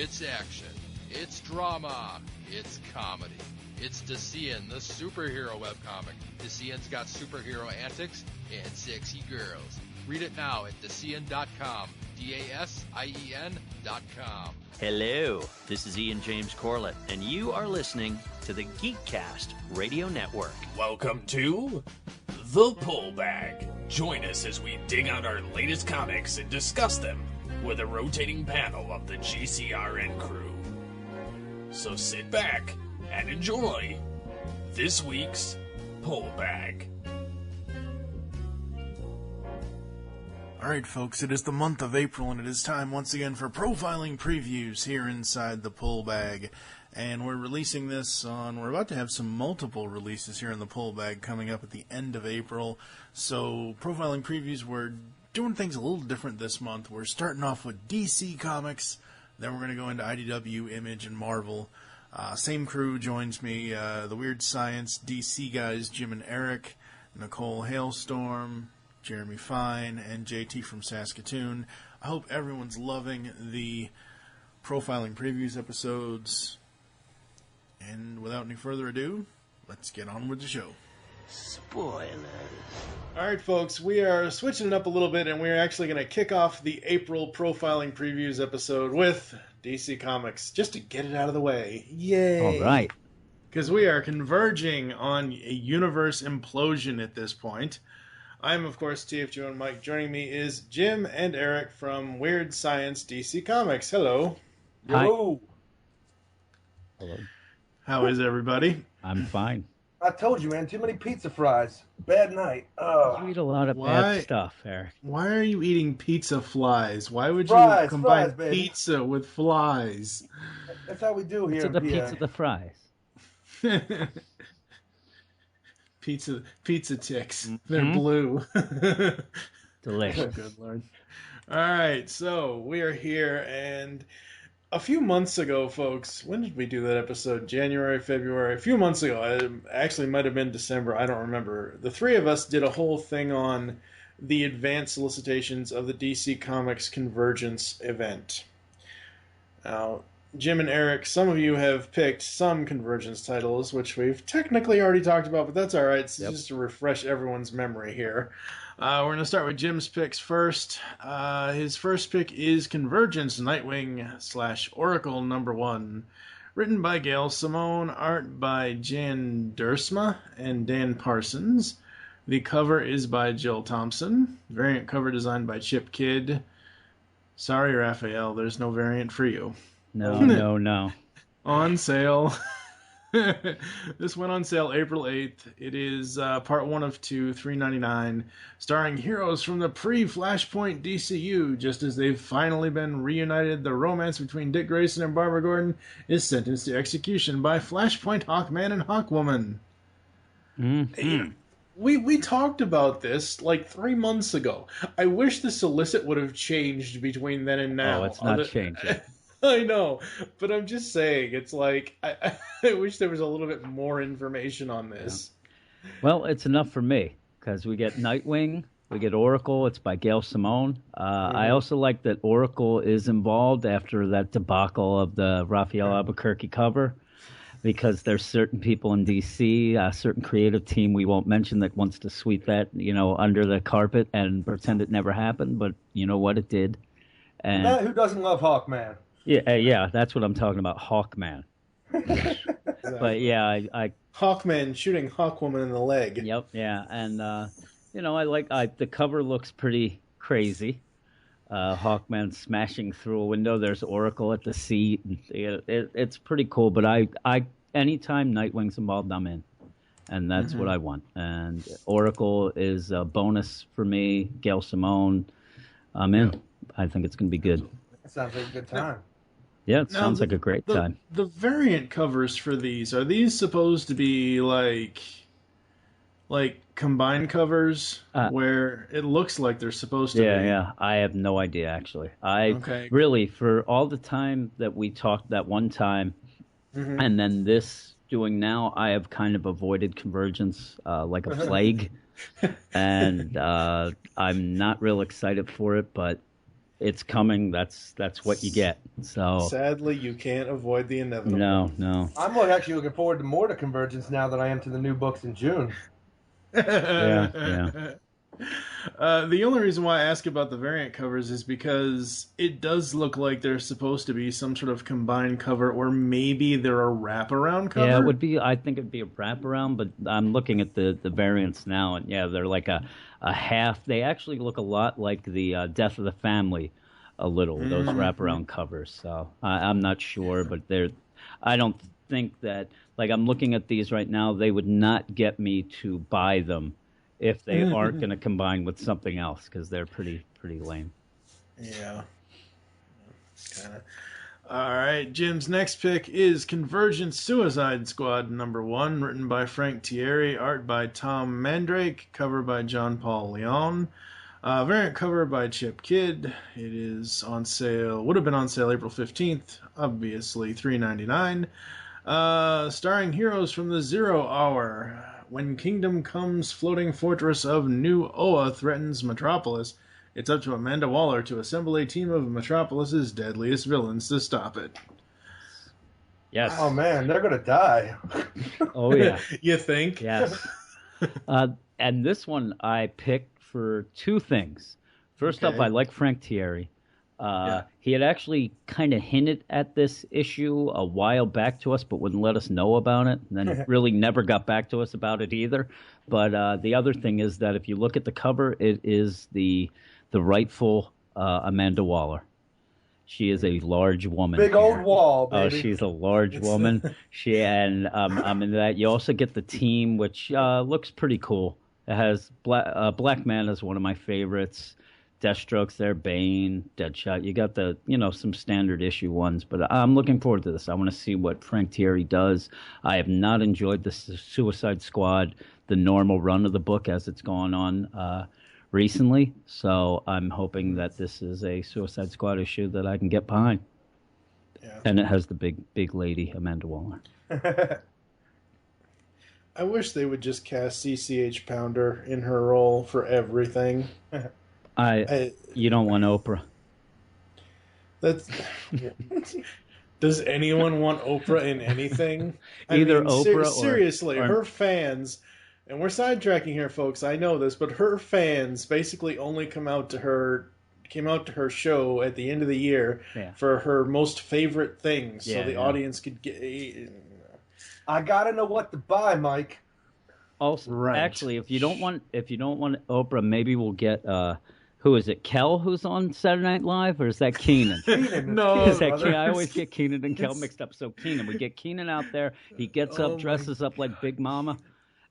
It's action. It's drama. It's comedy. It's Decian, the superhero webcomic. Decian's got superhero antics and sexy girls. Read it now at Decian.com. DASIEN.com. Hello, this is Ian James Corlett, and you are listening to the Geekcast Radio Network. Welcome to The Pullbag. Join us as we dig out our latest comics and discuss them with a rotating panel of the GCRN crew. So sit back and enjoy this week's Pullbag. Alright folks, it is the month of April and it is time once again for profiling previews here inside the Pullbag. And we're releasing this we're about to have some multiple releases here in the Pullbag coming up at the end of April. So profiling previews, we're doing things a little different this month. We're starting off with DC Comics, then we're going to go into IDW, Image, and Marvel. Same crew joins me, the Weird Science DC guys, Jim and Eric, Nicole Hailstorm, Jeremy Fein, and JT from Saskatoon. I hope everyone's loving the profiling previews episodes. And without any further ado, let's get on with the show. Spoilers. Alright folks, we are switching it up a little bit and we're actually going to kick off the April profiling previews episode with DC Comics, just to get it out of the way. Yay! Alright. Because we are converging on a universe implosion at this point. I'm, of course, TFG and Mike. Joining me is Jim and Eric from Weird Science DC Comics. Hello. Hello. Hello. How is everybody? I'm fine. I told you, man, too many pizza fries. Bad night. You eat a lot of bad stuff, Eric. Why are you eating pizza flies? Why would you Fries, combine baby. pizza with flies? That's how we do here Pizza in the PA. pizza the fries. Pizza ticks. They're blue. Delicious. Good Lord. All right, so we are here, and a few months ago, folks, when did we do that episode? January, February? A few months ago. It actually might have been December. I don't remember. The three of us did a whole thing on the advanced solicitations of the DC Comics Convergence event. Now, Jim and Eric, some of you have picked some Convergence titles, which we've technically already talked about, but that's all right. It's just to refresh everyone's memory here. We're going to start with Jim's picks first. His first pick is Convergence Nightwing / Oracle #1. Written by Gail Simone, art by Jan Duursma and Dan Parsons. The cover is by Jill Thompson. Variant cover designed by Chip Kidd. Sorry, Raphael, there's no variant for you. No. On sale. This went on sale April 8th. It is part 1 of 2, $3.99, starring heroes from the pre-Flashpoint DCU. Just as they've finally been reunited, the romance between Dick Grayson and Barbara Gordon is sentenced to execution by Flashpoint Hawkman and Hawkwoman. Mm-hmm. We talked about this like 3 months ago. I wish the solicit would have changed between then and now. Oh, it's not changing. I know, but I'm just saying, it's like, I wish there was a little bit more information on this. Yeah. Well, it's enough for me, because we get Nightwing, we get Oracle, it's by Gail Simone. I also like that Oracle is involved after that debacle of the Raphael Albuquerque cover, because there's certain people in D.C., a certain creative team we won't mention that wants to sweep that, under the carpet and pretend it never happened, but you know what, it did. And Who doesn't love Hawkman? Yeah, that's what I'm talking about, Hawkman. But yeah, I Hawkman shooting Hawkwoman in the leg. Yep, yeah, and the cover looks pretty crazy. Hawkman smashing through a window. There's Oracle at the seat. It's pretty cool. But I anytime Nightwing's involved, I'm in, and that's what I want. And Oracle is a bonus for me. Gail Simone, I'm in. I think it's going to be good. That sounds like a good time. Yeah, it sounds like a great time. The variant covers for these, are these supposed to be like combined covers where it looks like they're supposed to be? Yeah, I have no idea, actually. Really, for all the time that we talked that one time, and then this doing now, I have kind of avoided Convergence like a plague. And I'm not real excited for it, but it's coming. That's what you get. So sadly, you can't avoid the inevitable. No. I'm actually looking forward to more to Convergence now than I am to the new books in June. Yeah. The only reason why I ask about the variant covers is because it does look like there's supposed to be some sort of combined cover, or maybe they're a wraparound cover. Yeah, it would be. I think it'd be a wraparound, but I'm looking at the variants now, and yeah, they're like a half. They actually look a lot like the Death of the Family, a little. Those wraparound covers. So I'm not sure, but I don't think that. Like, I'm looking at these right now. They would not get me to buy them if they aren't going to combine with something else, because they're pretty lame. Yeah. Kind of. All right, Jim's next pick is Convergence Suicide Squad #1, written by Frank Thierry, art by Tom Mandrake, cover by John Paul Leon. Variant cover by Chip Kidd. It is on sale, would have been on sale April 15th, obviously $3.99. Starring heroes from the 0 Hour. When Kingdom Come's floating fortress of New Oa threatens Metropolis, it's up to Amanda Waller to assemble a team of Metropolis's deadliest villains to stop it. Yes. Oh man, they're gonna die. Oh yeah. You think? Yes. And this one I picked for two things. First Okay. off, I like Frank Thierry. He had actually kind of hinted at this issue a while back to us, but wouldn't let us know about it. And then really never got back to us about it either. But the other thing is that if you look at the cover, it is the rightful Amanda Waller. She is a large woman. Big old wall, baby. Oh, she's a large woman. I'm in that. You also get the team, which looks pretty cool. It has Black Man is one of my favorites. Deathstroke's there, Bane, Deadshot. You got the, some standard issue ones, but I'm looking forward to this. I want to see what Frank Thierry does. I have not enjoyed the Suicide Squad, the normal run of the book as it's gone on recently, so I'm hoping that this is a Suicide Squad issue that I can get behind. Yeah. And it has the big lady, Amanda Waller. I wish they would just cast CCH Pounder in her role for everything. You don't want Oprah. That's. Does anyone want Oprah in anything? Oprah seriously, or her fans, and we're sidetracking here, folks. I know this, but her fans basically only came out to her show at the end of the year for her most favorite things, so the audience could get. I gotta know what to buy, Mike. Also, actually, if you don't want Oprah, maybe we'll get who is it? Kel, who's on Saturday Night Live, or is that Keenan? No, is that Keenan? I always get Keenan and Kel mixed up. So Keenan, we get Keenan out there. He gets up, dresses up like Big Mama,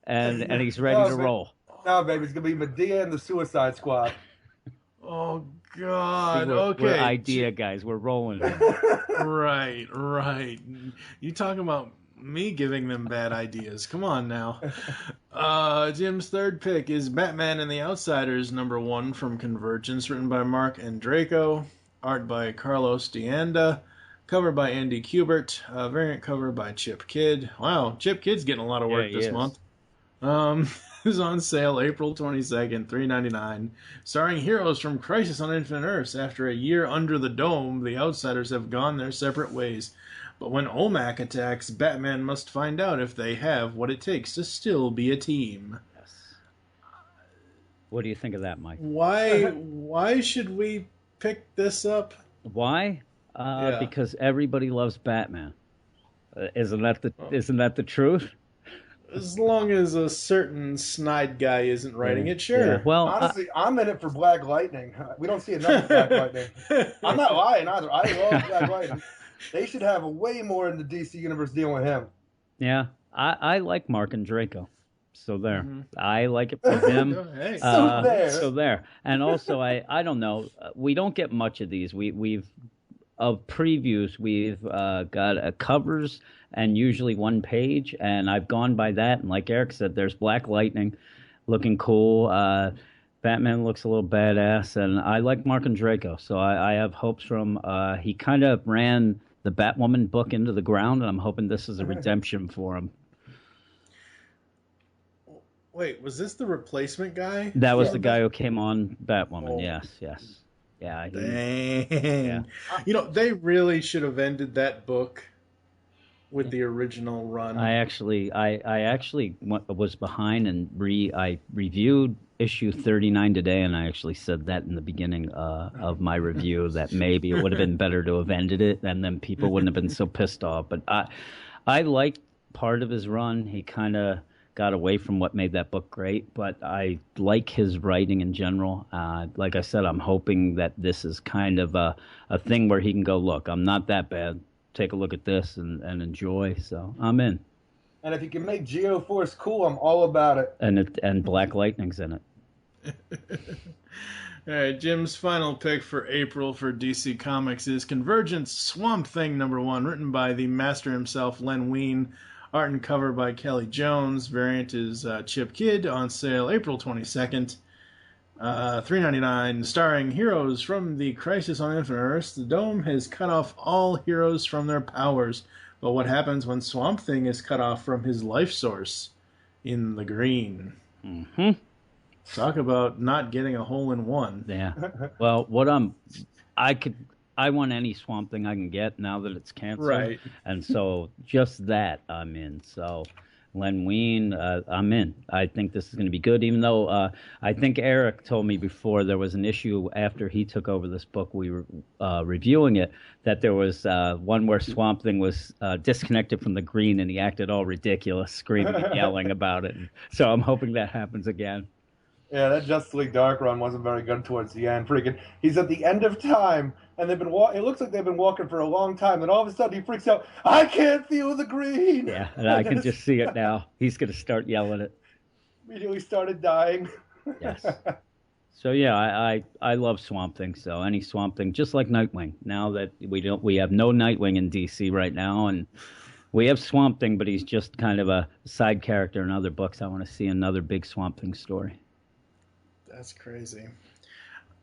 and he's ready to roll. No, baby, it's gonna be Medea and the Suicide Squad. Oh God! We're idea guys. We're rolling. Right. You talking about me giving them bad ideas? Come on now. Jim's third pick is Batman and the Outsiders #1 from Convergence, written by Mark Andreyko, art by Carlos Deanda, cover by Andy Kubert, variant cover by Chip Kidd. Wow, Chip Kidd's getting a lot of work this month. Is on sale April 22nd, $3.99. Starring heroes from Crisis on Infinite Earths. After a year under the dome, the Outsiders have gone their separate ways. But when OMAC attacks, Batman must find out if they have what it takes to still be a team. Yes. What do you think of that, Mike? Why should we pick this up? Why? Because everybody loves Batman. Isn't that the truth? As long as a certain snide guy isn't writing it, sure. Yeah. Well, honestly, I'm in it for Black Lightning. We don't see enough of Black Lightning. I'm not lying either. I love Black Lightning. They should have way more in the DC universe dealing with him. Yeah, I like Mark and Draco. So there. Mm-hmm. I like it for him. Hey. So there. And also, I don't know. We don't get much of these. We've of previews. We've got covers and usually one page. And I've gone by that. And like Eric said, there's Black Lightning looking cool. Batman looks a little badass. And I like Mark and Draco. So I have hopes from he kind of ran the Batwoman book into the ground. And I'm hoping this is a redemption for him. Wait, was this the replacement guy? That was the guy who came on Batwoman. Oh. Yes. Yeah. Dang. Yeah. They really should have ended that book with the original run. I actually was behind and I reviewed issue 39 today, and I actually said that in the beginning of my review that maybe it would have been better to have ended it, and then people wouldn't have been so pissed off. But I liked part of his run. He kind of got away from what made that book great, but I like his writing in general. Like I said, I'm hoping that this is kind of a thing where he can go, look, I'm not that bad. Take a look at this and enjoy. So I'm in. And if you can make Geoforce cool, I'm all about it. And Black Lightning's in it. All right, Jim's final pick for April for DC Comics is Convergence Swamp Thing #1, written by the master himself, Len Wein. Art and cover by Kelly Jones. Variant is Chip Kidd, on sale April 22nd. $3.99, starring heroes from the Crisis on Infinite Earths. The Dome has cut off all heroes from their powers. But what happens when Swamp Thing is cut off from his life source? In the green. Mm-hmm. Talk about not getting a hole in one. Yeah. Well, I want any Swamp Thing I can get now that it's canceled. Right. And so just that I'm in. So Len Wein, I'm in. I think this is going to be good, even though I think Eric told me before there was an issue after he took over this book, we were reviewing it, that there was one where Swamp Thing was disconnected from the green and he acted all ridiculous, screaming and yelling about it. So I'm hoping that happens again. Yeah, that Justice League Dark run wasn't very good towards the end. Freaking, he's at the end of time, and they've been it looks like they've been walking for a long time, and all of a sudden he freaks out, I can't feel the green! Yeah, and I can just see it now. He's going to start yelling it. Immediately started dying. Yes. So yeah, I love Swamp Thing, so any Swamp Thing, just like Nightwing. Now that we have no Nightwing in DC right now, and we have Swamp Thing, but he's just kind of a side character in other books. I want to see another big Swamp Thing story. That's crazy.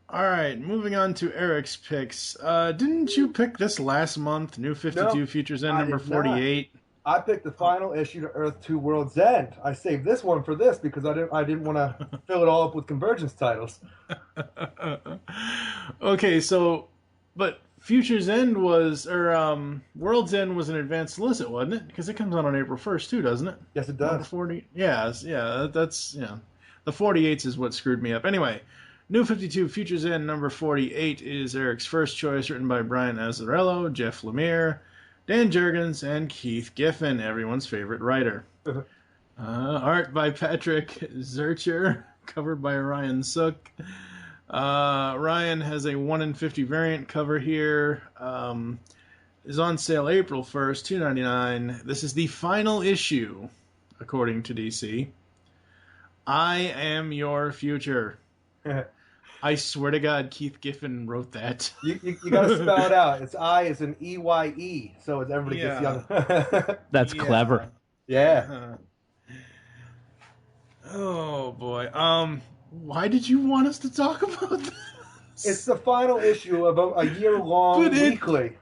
All right, moving on to Eric's picks. Didn't you pick this last month? New 52 No, Futures End number 48. I picked the final issue to Earth 2 World's End. I saved this one for this because I didn't want to fill it all up with Convergence titles. Okay, so but Futures End was World's End was an advanced solicit, wasn't it? Because it comes out on April 1st too, doesn't it? Yes, it does. 40. Yeah, that's the 48s is what screwed me up. Anyway, New 52 Futures End number 48 is Eric's first choice, written by Brian Azzarello, Jeff Lemire, Dan Jurgens, and Keith Giffen, everyone's favorite writer. Art by Patrick Zurcher, cover by Ryan Sook. Ryan has a 1 in 50 variant cover here. Is on sale April 1st, $2.99. This is the final issue, according to DC. I am your future. I swear to God, Keith Giffen wrote that. You got to spell it out. It's I is an EYE, so everybody gets young. That's clever. Yeah. Oh boy. Why did you want us to talk about this? It's the final issue of a year-long weekly.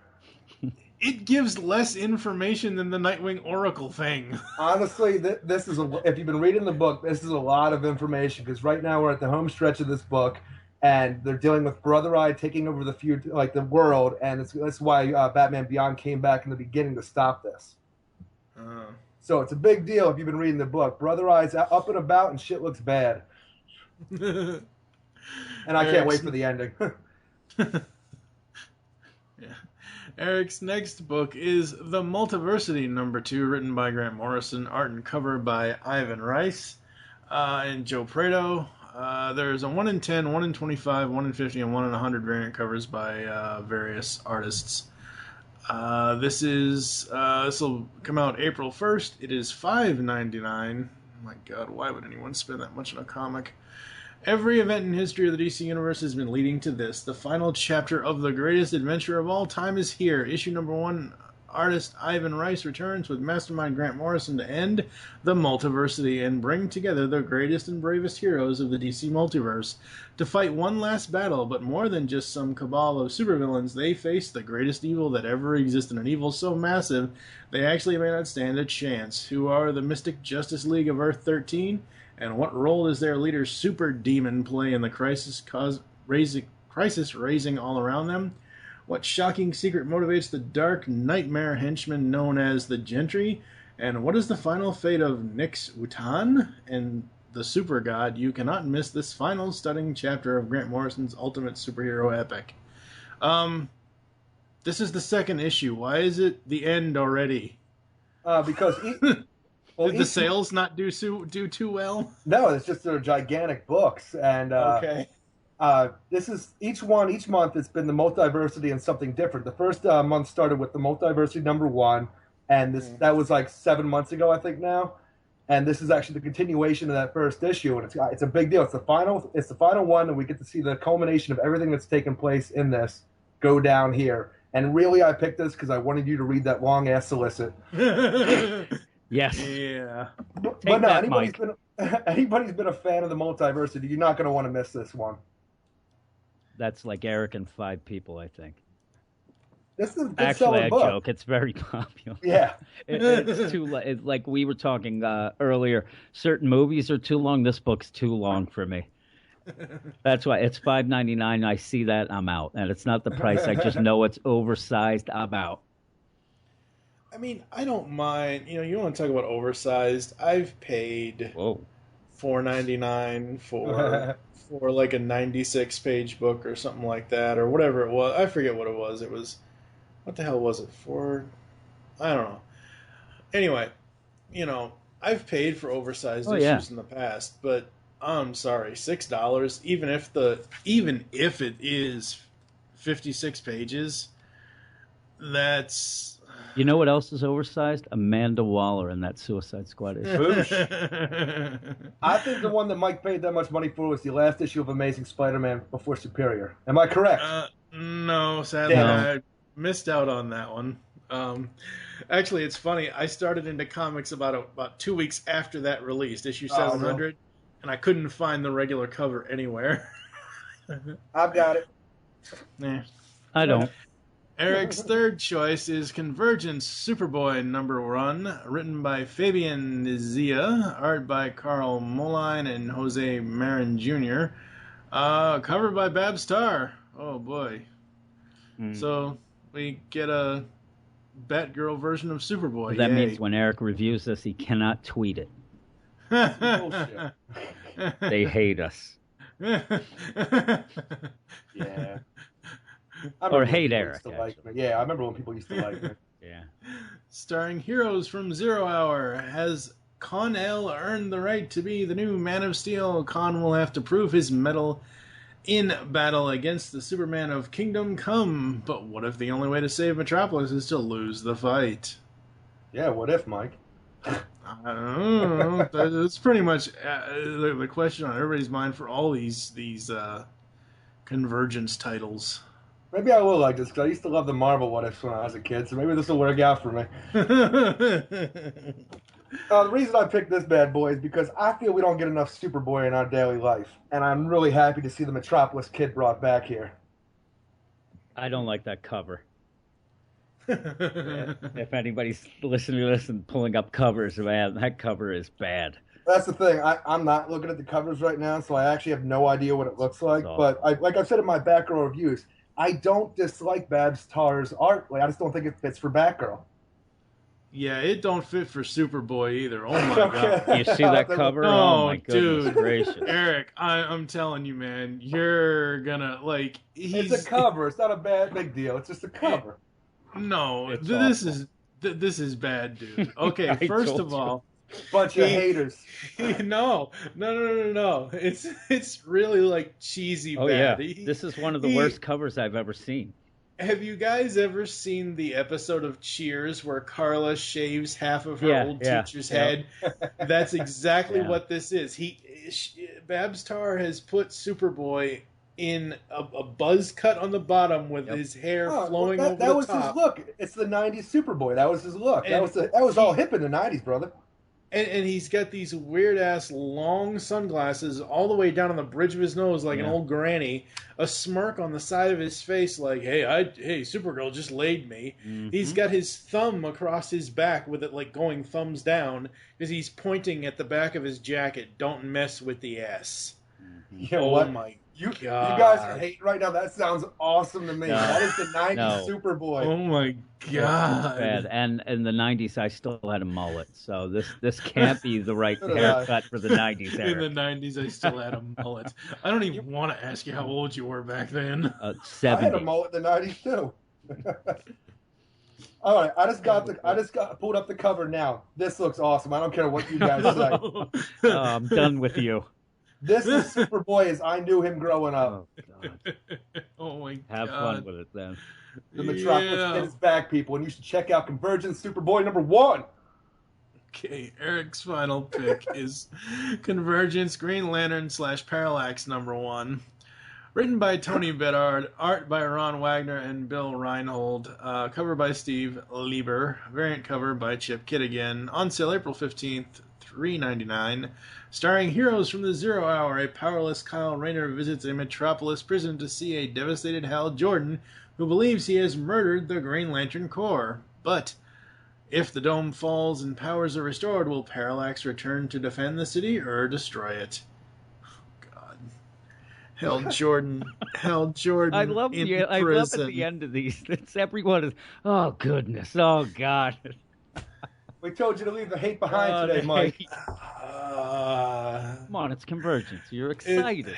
It gives less information than the Nightwing Oracle thing. Honestly, this is if you've been reading the book, this is a lot of information because right now we're at the home stretch of this book, and they're dealing with Brother Eye taking over the world, and that's why Batman Beyond came back in the beginning to stop this. So it's a big deal if you've been reading the book. Brother Eye's up and about, and shit looks bad. And I can't wait for the ending. Eric's next book is The Multiversity #2, written by Grant Morrison, art and cover by Ivan Rice and Joe Prado. There's a 1 in 10, 1 in 25, 1 in 50, and 1 in 100 variant covers by various artists. This will come out April 1st. It is $5.99. My God, why would anyone spend that much on a comic? Every event in history of the DC Universe has been leading to this. The final chapter of the greatest adventure of all time is here. Issue number 1, artist Ivan Rice returns with mastermind Grant Morrison to end the multiversity and bring together the greatest and bravest heroes of the DC multiverse to fight one last battle, but more than just some cabal of supervillains, they face the greatest evil that ever existed, an evil so massive they actually may not stand a chance. Who are the Mystic Justice League of Earth 13? And what role does their leader Super Demon play in the crisis crisis raging all around them? What shocking secret motivates the dark nightmare henchman known as the Gentry? And what is the final fate of Nix Utan and the Super God? You cannot miss this final stunning chapter of Grant Morrison's ultimate superhero epic. This is the second issue. Why is it the end already? Because did the sales not do too well? No, it's just they're gigantic books, and okay. This is each month. It's been the multiversity and something different. The first month started with the multiversity #1, and that was like 7 months ago, I think now. And this is actually the continuation of that first issue, and it's a big deal. It's the final one, and we get to see the culmination of everything that's taken place in this go down here. And really, I picked this because I wanted you to read that long ass solicit. Yes. Yeah. But no, anybody's been a fan of the multiversity, you're not going to want to miss this one. That's like Eric and 5 people, I think. This is a good Actually, I book. joke. It's very popular. Yeah. It's like we were talking earlier. Certain movies are too long. This book's too long for me. That's why it's $5.99. I see that, I'm out. And it's not the price. I just know it's oversized. I'm out. I mean, I don't mind. You want to talk about oversized? I've paid $4.99 for like a 96-page book or something like that, or whatever it was. I forget what it was. It was, what the hell was it for? I don't know. Anyway, I've paid for oversized issues in the past, but I'm sorry, $6. Even if it is 56 pages, that's. You know what else is oversized? Amanda Waller in that Suicide Squad issue. I think the one that Mike paid that much money for was the last issue of Amazing Spider-Man before Superior. Am I correct? No, sadly, I missed out on that one. Actually, it's funny. I started into comics about 2 weeks after that released, issue 700, and I couldn't find the regular cover anywhere. I've got it. Yeah. I don't. Eric's third choice is Convergence Superboy #1, written by Fabian Zia, art by Carl Moline and Jose Marin Jr., covered by Babs Tarr. Oh boy. So we get a Batgirl version of Superboy. That means when Eric reviews this, he cannot tweet it. Bullshit. They hate us. Yeah. Or hate Eric. Yeah, I remember when people used to like me. Yeah. Starring heroes from Zero Hour, has Con-El earned the right to be the new Man of Steel? Con will have to prove his mettle in battle against the Superman of Kingdom Come. But what if the only way to save Metropolis is to lose the fight? Yeah, what if, Mike? I don't know. That's pretty much the question on everybody's mind for all these Convergence titles. Maybe I will like this, because I used to love the Marvel What Ifs when I was a kid, so maybe this will work out for me. The reason I picked this bad boy is because I feel we don't get enough Superboy in our daily life, and I'm really happy to see the Metropolis kid brought back here. I don't like that cover. If anybody's listening to this and pulling up covers, man, that cover is bad. That's the thing. I'm not looking at the covers right now, so I actually have no idea what it looks like. But like I said in my Batgirl reviews, I don't dislike Babs Tarr's art. I just don't think it fits for Batgirl. Yeah, it don't fit for Superboy either. Oh my god! You see that cover? Oh my goodness gracious! Eric, I'm telling you, man, you're gonna like. It's a cover. It's not a big deal. It's just a cover. No, this is bad, dude. Okay, first of all, bunch of haters. No. It's really like cheesy bad. Yeah, this is one of the worst covers I've ever seen. Have you guys ever seen the episode of Cheers where Carla shaves half of her old teacher's head? That's exactly what this is. Babs Tarr has put Superboy in a buzz cut on the bottom with his hair flowing over the top. That was his look. It's the 90s Superboy. That was his look. That was all hip in the 90s, brother. And he's got these weird-ass long sunglasses all the way down on the bridge of his nose like an old granny, a smirk on the side of his face like, hey, Supergirl just laid me. Mm-hmm. He's got his thumb across his back with it like going thumbs down because he's pointing at the back of his jacket, don't mess with the S. You know what? You God. guys are hating right now. That sounds awesome to me. No. That is the 90s No. Superboy. Oh my God. Bad. And in the 90s, I still had a mullet. So this can't be the right So did I. haircut for the 90s In the era. 90s, I still had a mullet. I don't even want to ask you how old you were back then. I had a 70. mullet in the 90s too. All right, I just got pulled up the cover now. This looks awesome. I don't care what you guys say. Oh, I'm done with you. This is Superboy as I knew him growing up. Oh, God. Oh my Have God. fun with it then. The Metropolis Kid is back, people, and you should check out Convergence Superboy #1. Okay, Eric's final pick is Convergence Green Lantern / Parallax #1. Written by Tony Bedard, art by Ron Wagner and Bill Reinhold, cover by Steve Lieber, variant cover by Chip Kidd again, on sale April 15th, $3.99. Starring heroes from the Zero Hour, a powerless Kyle Rayner visits a Metropolis prison to see a devastated Hal Jordan who believes he has murdered the Green Lantern Corps. But if the dome falls and powers are restored, will Parallax return to defend the city or destroy it? God. Hal Jordan. I love in the I love prison. at the end of these. It's everyone is. Oh goodness. Oh God. We told you to leave the hate behind today, Mike. Come on, it's Convergence. You're excited.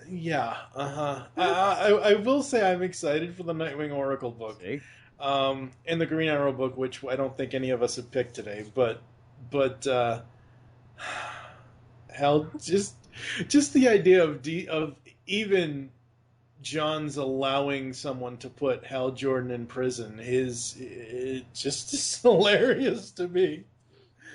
Yeah, I will say I'm excited for the Nightwing Oracle book, See? and the Green Arrow book, which I don't think any of us have picked today. But hell, just the idea of even John's allowing someone to put Hal Jordan in prison is just hilarious to me.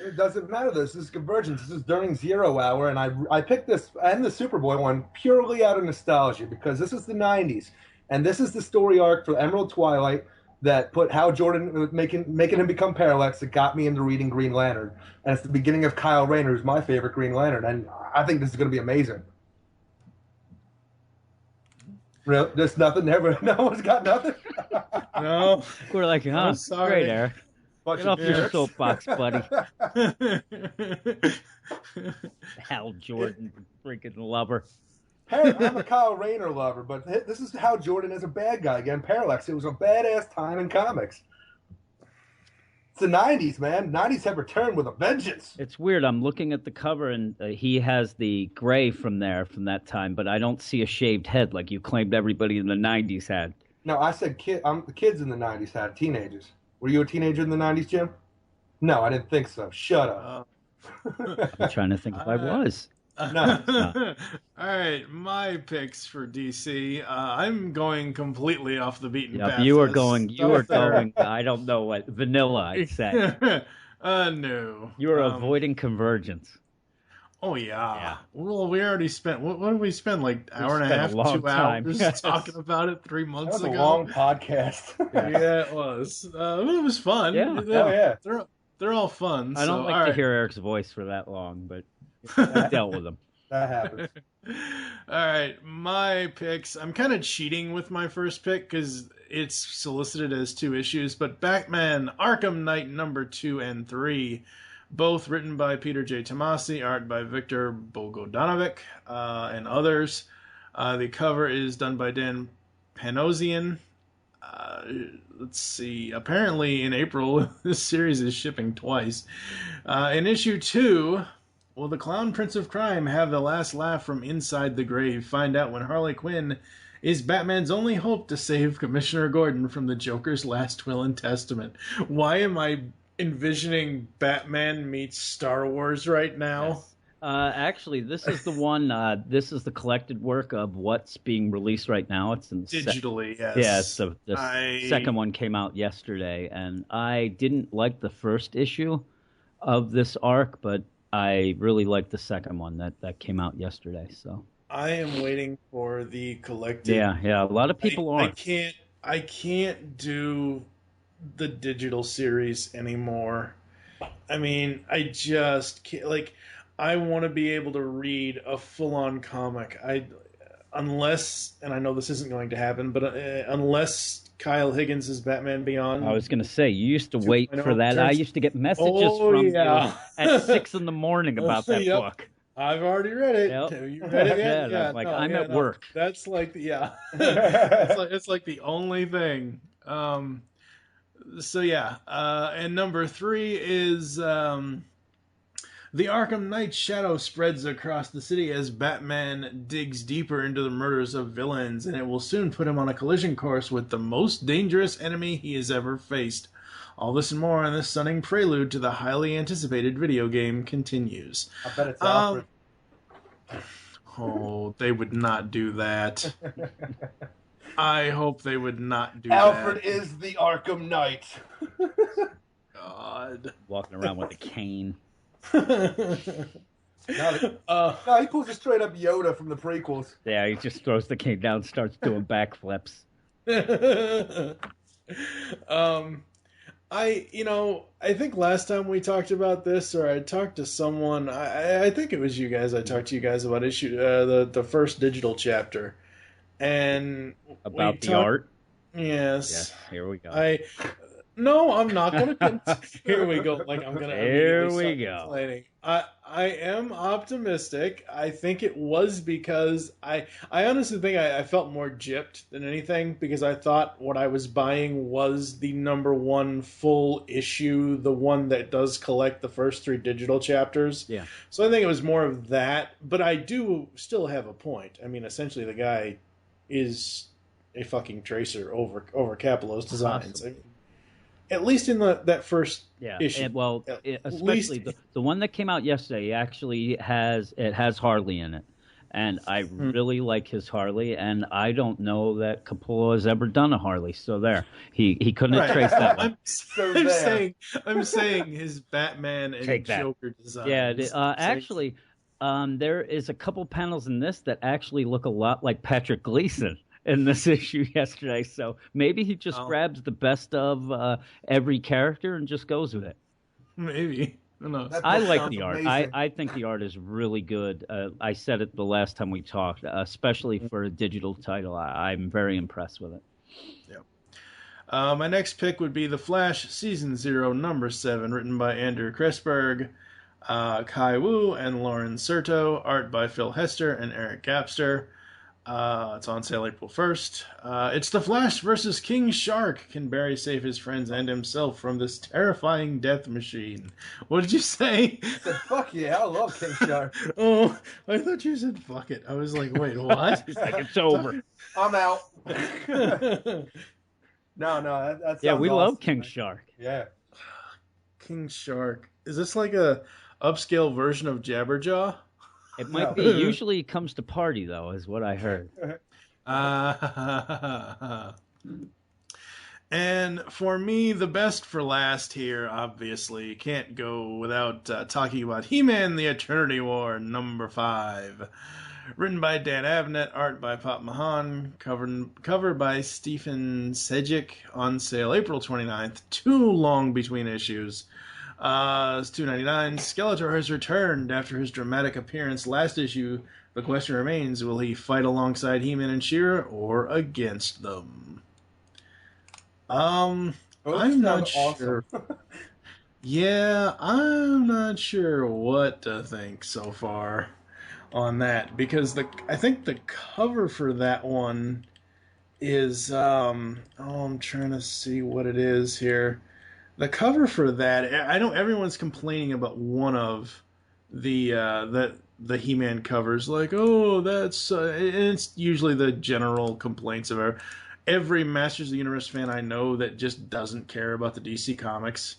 It doesn't matter. This is Convergence. This is during Zero Hour, and I picked this and the Superboy one purely out of nostalgia because this is the 90s, and this is the story arc for Emerald Twilight that put Hal Jordan, making him become Parallax, that got me into reading Green Lantern. And it's the beginning of Kyle Rayner, who's my favorite Green Lantern, and I think this is going to be amazing. Real, there's nothing there. No one's got nothing. No, We're like, huh? sorry. Great, Eric. Bunch Get of off your jerks. soapbox, buddy. Hal Jordan, freaking lover. I'm a Kyle Rayner lover, but this is how Jordan is a bad guy. Again, Parallax. It was a badass time in comics. It's the 90s, man. 90s have returned with a vengeance. It's weird. I'm looking at the cover, and he has the gray from that time, but I don't see a shaved head like you claimed everybody in the 90s had. No, I said the kids in the 90s had teenagers. Were you a teenager in the 90s, Jim? No, I didn't think so. Shut up. I'm trying to think if I was. No. All right, my picks for DC. I'm going completely off the beaten path. You are Let's going. start there. I don't know what vanilla. I'd say No. you are avoiding Convergence. Oh yeah. Yeah. Well, we already spent. What did we spend? Like hour and a spent a half, long 2 time. hours Yes. talking about it 3 That months was a ago. long podcast. Yeah, it was. It was fun. Yeah. Oh, yeah. They're all fun. I don't so, like all to right. hear Eric's voice for that long, but I dealt with him. That happens. All right, my picks. I'm kind of cheating with my first pick because it's solicited as 2 issues, but Batman Arkham Knight #2 and 3, both written by Peter J. Tomasi, art by Victor Bogdanovic and others. The cover is done by Dan Panosian. Let's see. Apparently, in April, this series is shipping twice. In issue 2, will the Clown Prince of Crime have the last laugh from inside the grave? Find out when Harley Quinn is Batman's only hope to save Commissioner Gordon from the Joker's last will and testament. Why am I envisioning Batman meets Star Wars right now? Yes. Actually, this is the one. This is the collected work of what's being released right now. It's in Digitally, yes. Yeah, so the second one came out yesterday, and I didn't like the first issue of this arc, but I really liked the second one that came out yesterday. So I am waiting for the collected. yeah. A lot of people aren't. I can't do the digital series anymore. I mean, I just can't. Like, I want to be able to read a full-on comic. Unless, and I know this isn't going to happen, but unless Kyle Higgins is Batman Beyond. I was going to say, you used to wait 2.0 for that. I turns- used to get messages Oh, from yeah. you at 6 a.m. about that Yep. book. I've already read it. Yep. Have you read it yet? Yeah, I'm like, I'm at work. That's like it's like the only thing. So yeah, and number 3 is the Arkham Knight's shadow spreads across the city as Batman digs deeper into the murders of villains, and it will soon put him on a collision course with the most dangerous enemy he has ever faced. All this and more in this stunning prelude to the highly anticipated video game continues. I bet it's Alfred. Oh, they would not do that. I hope they would not do Alfred that. is the Arkham Knight. God. Walking around with a cane. No, he pulls a straight up Yoda from the prequels. Yeah, he just throws the cane down, starts doing backflips. I think last time we talked about this, or I talked to someone, I think it was you guys. I talked to you guys about the first digital chapter, and About the art. Yes. Here we go. No, I'm not going to. Here we go. Like I'm going to. Here we go. Complaining. I am optimistic. I think it was because I honestly think I felt more gypped than anything because I thought what I was buying was the number 1 full issue, the one that does collect the first 3 digital chapters. Yeah. So I think it was more of that, but I do still have a point. I mean, essentially the guy is a fucking tracer over Capello's designs. I mean, at least in that first issue. And, especially the one that came out yesterday actually has Harley in it. And I really like his Harley, and I don't know that Capullo has ever done a Harley. So there, he couldn't trace that one. I'm saying his Batman and Joker design. Yeah, actually, there is a couple panels in this that actually look a lot like Patrick Gleason in this issue yesterday. So maybe he just grabs the best of every character and just goes with it. Maybe. I like the art. I think the art is really good. I said it the last time we talked, especially for a digital title. I'm very impressed with it. Yeah. My next pick would be The Flash Season 0, Number 7, written by Andrew Kressberg, Kai Wu, and Lauren Serto, art by Phil Hester and Eric Gapster. It's on sale April 1st. It's The Flash versus King Shark. Can Barry save his friends and himself from this terrifying death machine? What did you say? I said, fuck yeah, I love King Shark. Oh, I thought you said fuck it. I was like, wait, what? He's like, it's over. I'm out. No, that's yeah, we awesome, love King Shark. Yeah. King Shark. Is this like a upscale version of Jabberjaw? It might be. Usually it comes to party, though, is what I heard. And for me, the best for last here, obviously, can't go without talking about He-Man, The Eternity War, number 5. Written by Dan Abnett, art by Pop Mahan, cover by Stephen Sejic, on sale April 29th. Too long between issues. It's $2.99. Skeletor has returned after his dramatic appearance last issue. The question remains, will he fight alongside He-Man and She-Ra or against them? I'm not sure. Yeah, I'm not sure what to think so far on that, because I think the cover for that one is I'm trying to see what it is here. The cover for that, I know everyone's complaining about one of the He-Man covers, like, oh, that's and it's usually the general complaints of every Masters of the Universe fan I know that just doesn't care about the DC comics.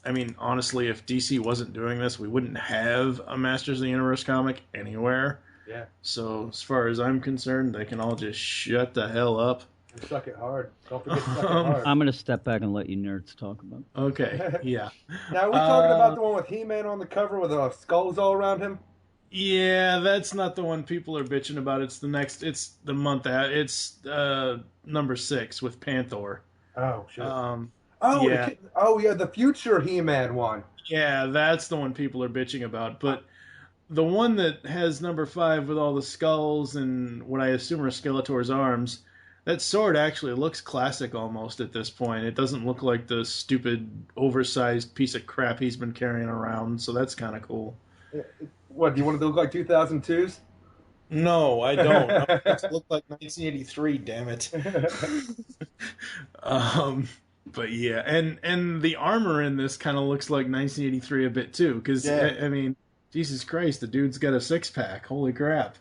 I mean, honestly, if DC wasn't doing this, we wouldn't have a Masters of the Universe comic anywhere. Yeah. So as far as I'm concerned, they can all just shut the hell up. And suck it hard. Don't forget to suck it hard. I'm going to step back and let you nerds talk about it. Okay, yeah. Now, are we talking about the one with He-Man on the cover with skulls all around him? Yeah, that's not the one people are bitching about. It's the next. It's the month. It's number 6 with Panther. Oh, shit. Yeah. The future He-Man one. Yeah, that's the one people are bitching about. But the one that has number 5 with all the skulls and what I assume are Skeletor's arms, that sword actually looks classic almost at this point. It doesn't look like the stupid, oversized piece of crap he's been carrying around, so that's kind of cool. What, do you want to look like 2002s? No, I don't. I want it to look like 1983. Damn it. um, but yeah, and the armor in this kind of looks like 1983 a bit too, because Yeah. I mean, Jesus Christ, the dude's got a six pack. Holy crap!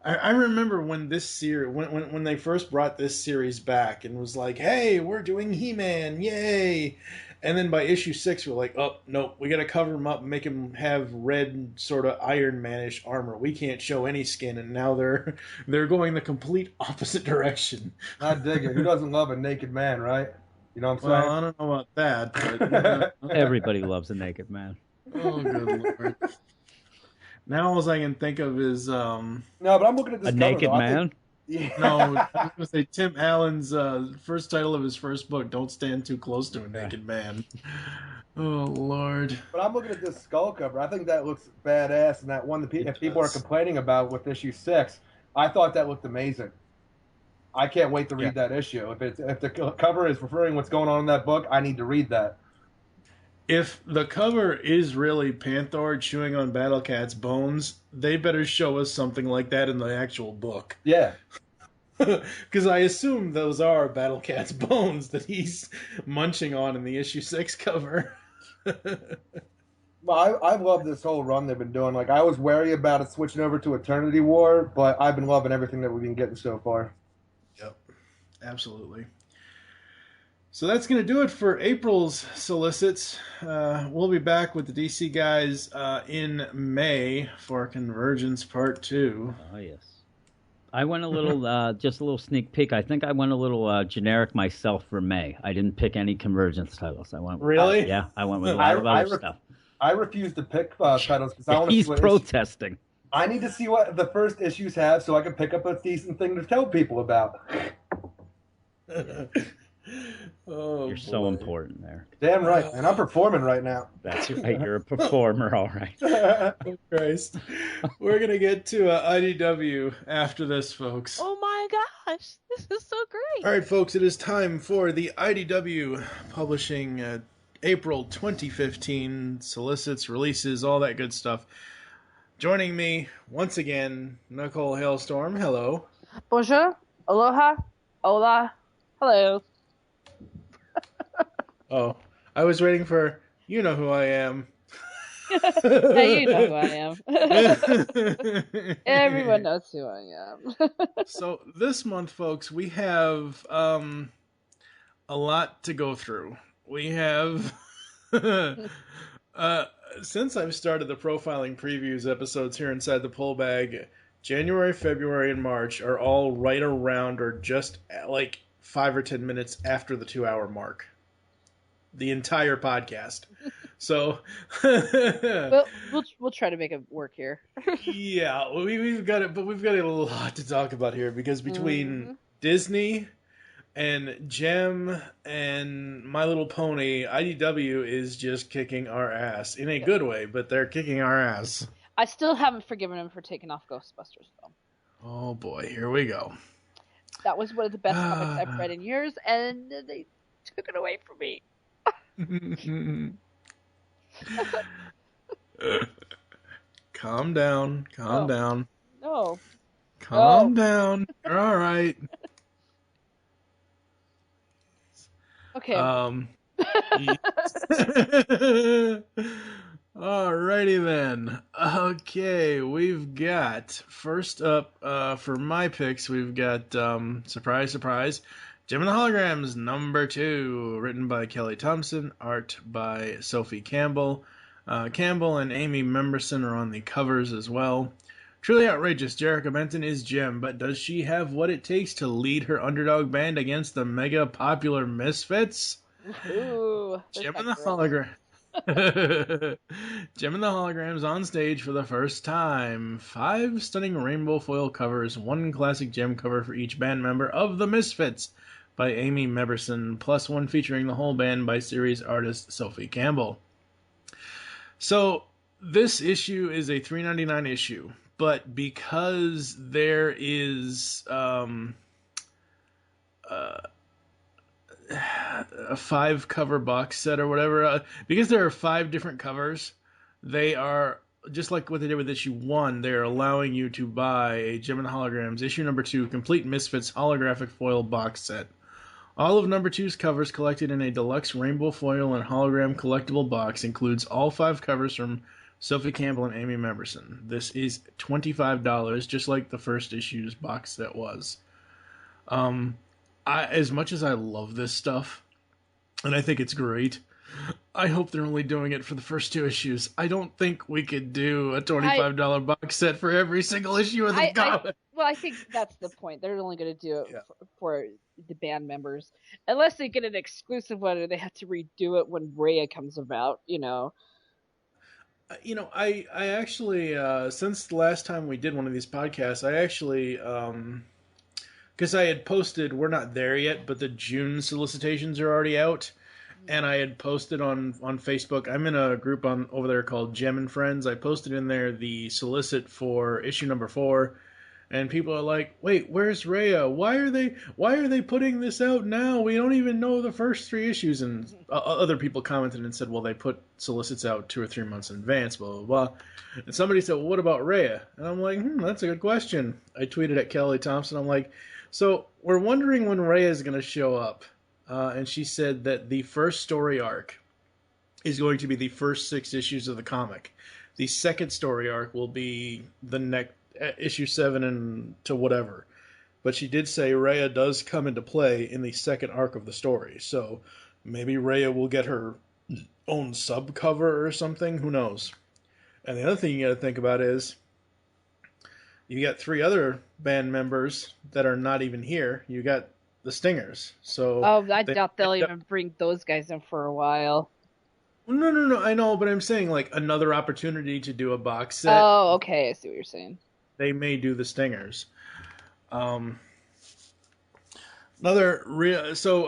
I remember when this series, when they first brought this series back, and was like, "Hey, we're doing He-Man, yay!" And then by issue 6, we're like, "Oh no, we got to cover him up and make him have red sort of Iron Man-ish armor. We can't show any skin." And now they're going the complete opposite direction. I dig it. Who doesn't love a naked man, right? You know what I'm Well, saying? I don't know about that, but Everybody loves a naked man. oh good lord! Now all I can think of is No, but I'm looking at this A cover, naked though. I man? think- yeah. no, I was going to say Tim Allen's first title of his first book, Don't Stand Too Close to a Naked Man. Oh, Lord. But I'm looking at this skull cover. I think that looks badass, and that one that It people are does. complaining about with issue 6, I thought that looked amazing. I can't wait to read that issue. If the cover is referring what's going on in that book, I need to read that. If the cover is really Panther chewing on Battle Cat's bones, they better show us something like that in the actual book. Yeah. Because I assume those are Battle Cat's bones that he's munching on in the issue 6 cover. Well, I love this whole run they've been doing. Like, I was wary about it switching over to Eternity War, but I've been loving everything that we've been getting so far. Yep, absolutely. So that's going to do it for April's solicits. We'll be back with the DC guys in May for Convergence Part 2. Oh, yes. I went a little, just a little sneak peek. I think I went a little generic myself for May. I didn't pick any Convergence titles. I went. Really? Yeah, I went with a lot of other stuff. I refuse to pick titles because I want to He's see what protesting. I need to see what the first issues have so I can pick up a decent thing to tell people about. Oh, You're so important there. Damn right, and I'm performing right now. That's right. You're a performer, all right. Oh, Christ. We're going to get to IDW after this, folks. Oh my gosh, this is so great. All right, folks, it is time for the IDW publishing April 2015 solicits, releases, all that good stuff. Joining me once again, Nicole Hailstorm. Hello. Bonjour, aloha, hola, hello. Oh, I was waiting for you know who I am. Now you know who I am. Everyone knows who I am. So this month, folks, we have a lot to go through. We have since I've started the profiling previews episodes here inside the Pull Bag, January, February, and March are all right around or just like 5 or 10 minutes after the 2-hour mark. The entire podcast. So we'll try to make it work here. yeah, we've got it, but we've got a lot to talk about here because between Disney and Gem and My Little Pony, IDW is just kicking our ass in a good way, but they're kicking our ass. I still haven't forgiven him for taking off Ghostbusters, though. Oh boy, here we go. That was one of the best comics I've read in years, and they took it away from me. Calm down. No. Calm down. You're all right. Okay. Alrighty then. Okay, we've got first up for my picks. We've got surprise, surprise. Gem and the Holograms #2, written by Kelly Thompson, art by Sophie Campbell. Campbell and Amy Memberson are on the covers as well. Truly outrageous, Jerrica Benton is Gem, but does she have what it takes to lead her underdog band against the mega popular Misfits? Ooh, Gem and the Hologram. Gem and the Holograms on stage for the first time. 5 stunning rainbow foil covers, 1 classic Gem cover for each band member of the Misfits by Amy Memberson, plus 1 featuring the whole band by series artist Sophie Campbell. So this issue is a $3.99 issue, but because there is a 5 cover box set or whatever, because there are 5 different covers, they are just like what they did with issue 1, they're allowing you to buy a Gem and Holograms issue number 2 complete Misfits holographic foil box set. All of number 2's covers collected in a deluxe rainbow foil and hologram collectible box includes all 5 covers from Sophie Campbell and Amy Memberson. This is $25, just like the first issue's box set was. As much as I love this stuff, and I think it's great, I hope they're only doing it for the first 2 issues. I don't think we could do a $25 box set for every single issue of the comic. Well, I think that's the point. They're only going to do it for the band members. Unless they get an exclusive one or they have to redo it when Rhea comes about, you know. I actually, since the last time we did one of these podcasts, I actually, because I had posted, we're not there yet, but the June solicitations are already out. And I had posted on Facebook. I'm in a group over there called Gem and Friends. I posted in there the solicit for issue number 4, and people are like, "Wait, where's Rhea? Why are they putting this out now? We don't even know the first 3 issues." And other people commented and said, "Well, they put solicits out 2 or 3 months in advance, blah blah blah." And somebody said, "Well, what about Rhea?" And I'm like, "That's a good question." I tweeted at Kelly Thompson. I'm like, "So we're wondering when Rhea is going to show up." And she said that the first story arc is going to be the first 6 issues of the comic. The second story arc will be the next issue 7 and to whatever. But she did say Rhea does come into play in the second arc of the story. So maybe Rhea will get her own subcover or something. Who knows? And the other thing you got to think about is you got 3 other band members that are not even here. You got the Stingers. So I doubt they'll even bring those guys in for a while. No, I know, but I'm saying like another opportunity to do a box set. Oh, okay, I see what you're saying. They may do the Stingers. So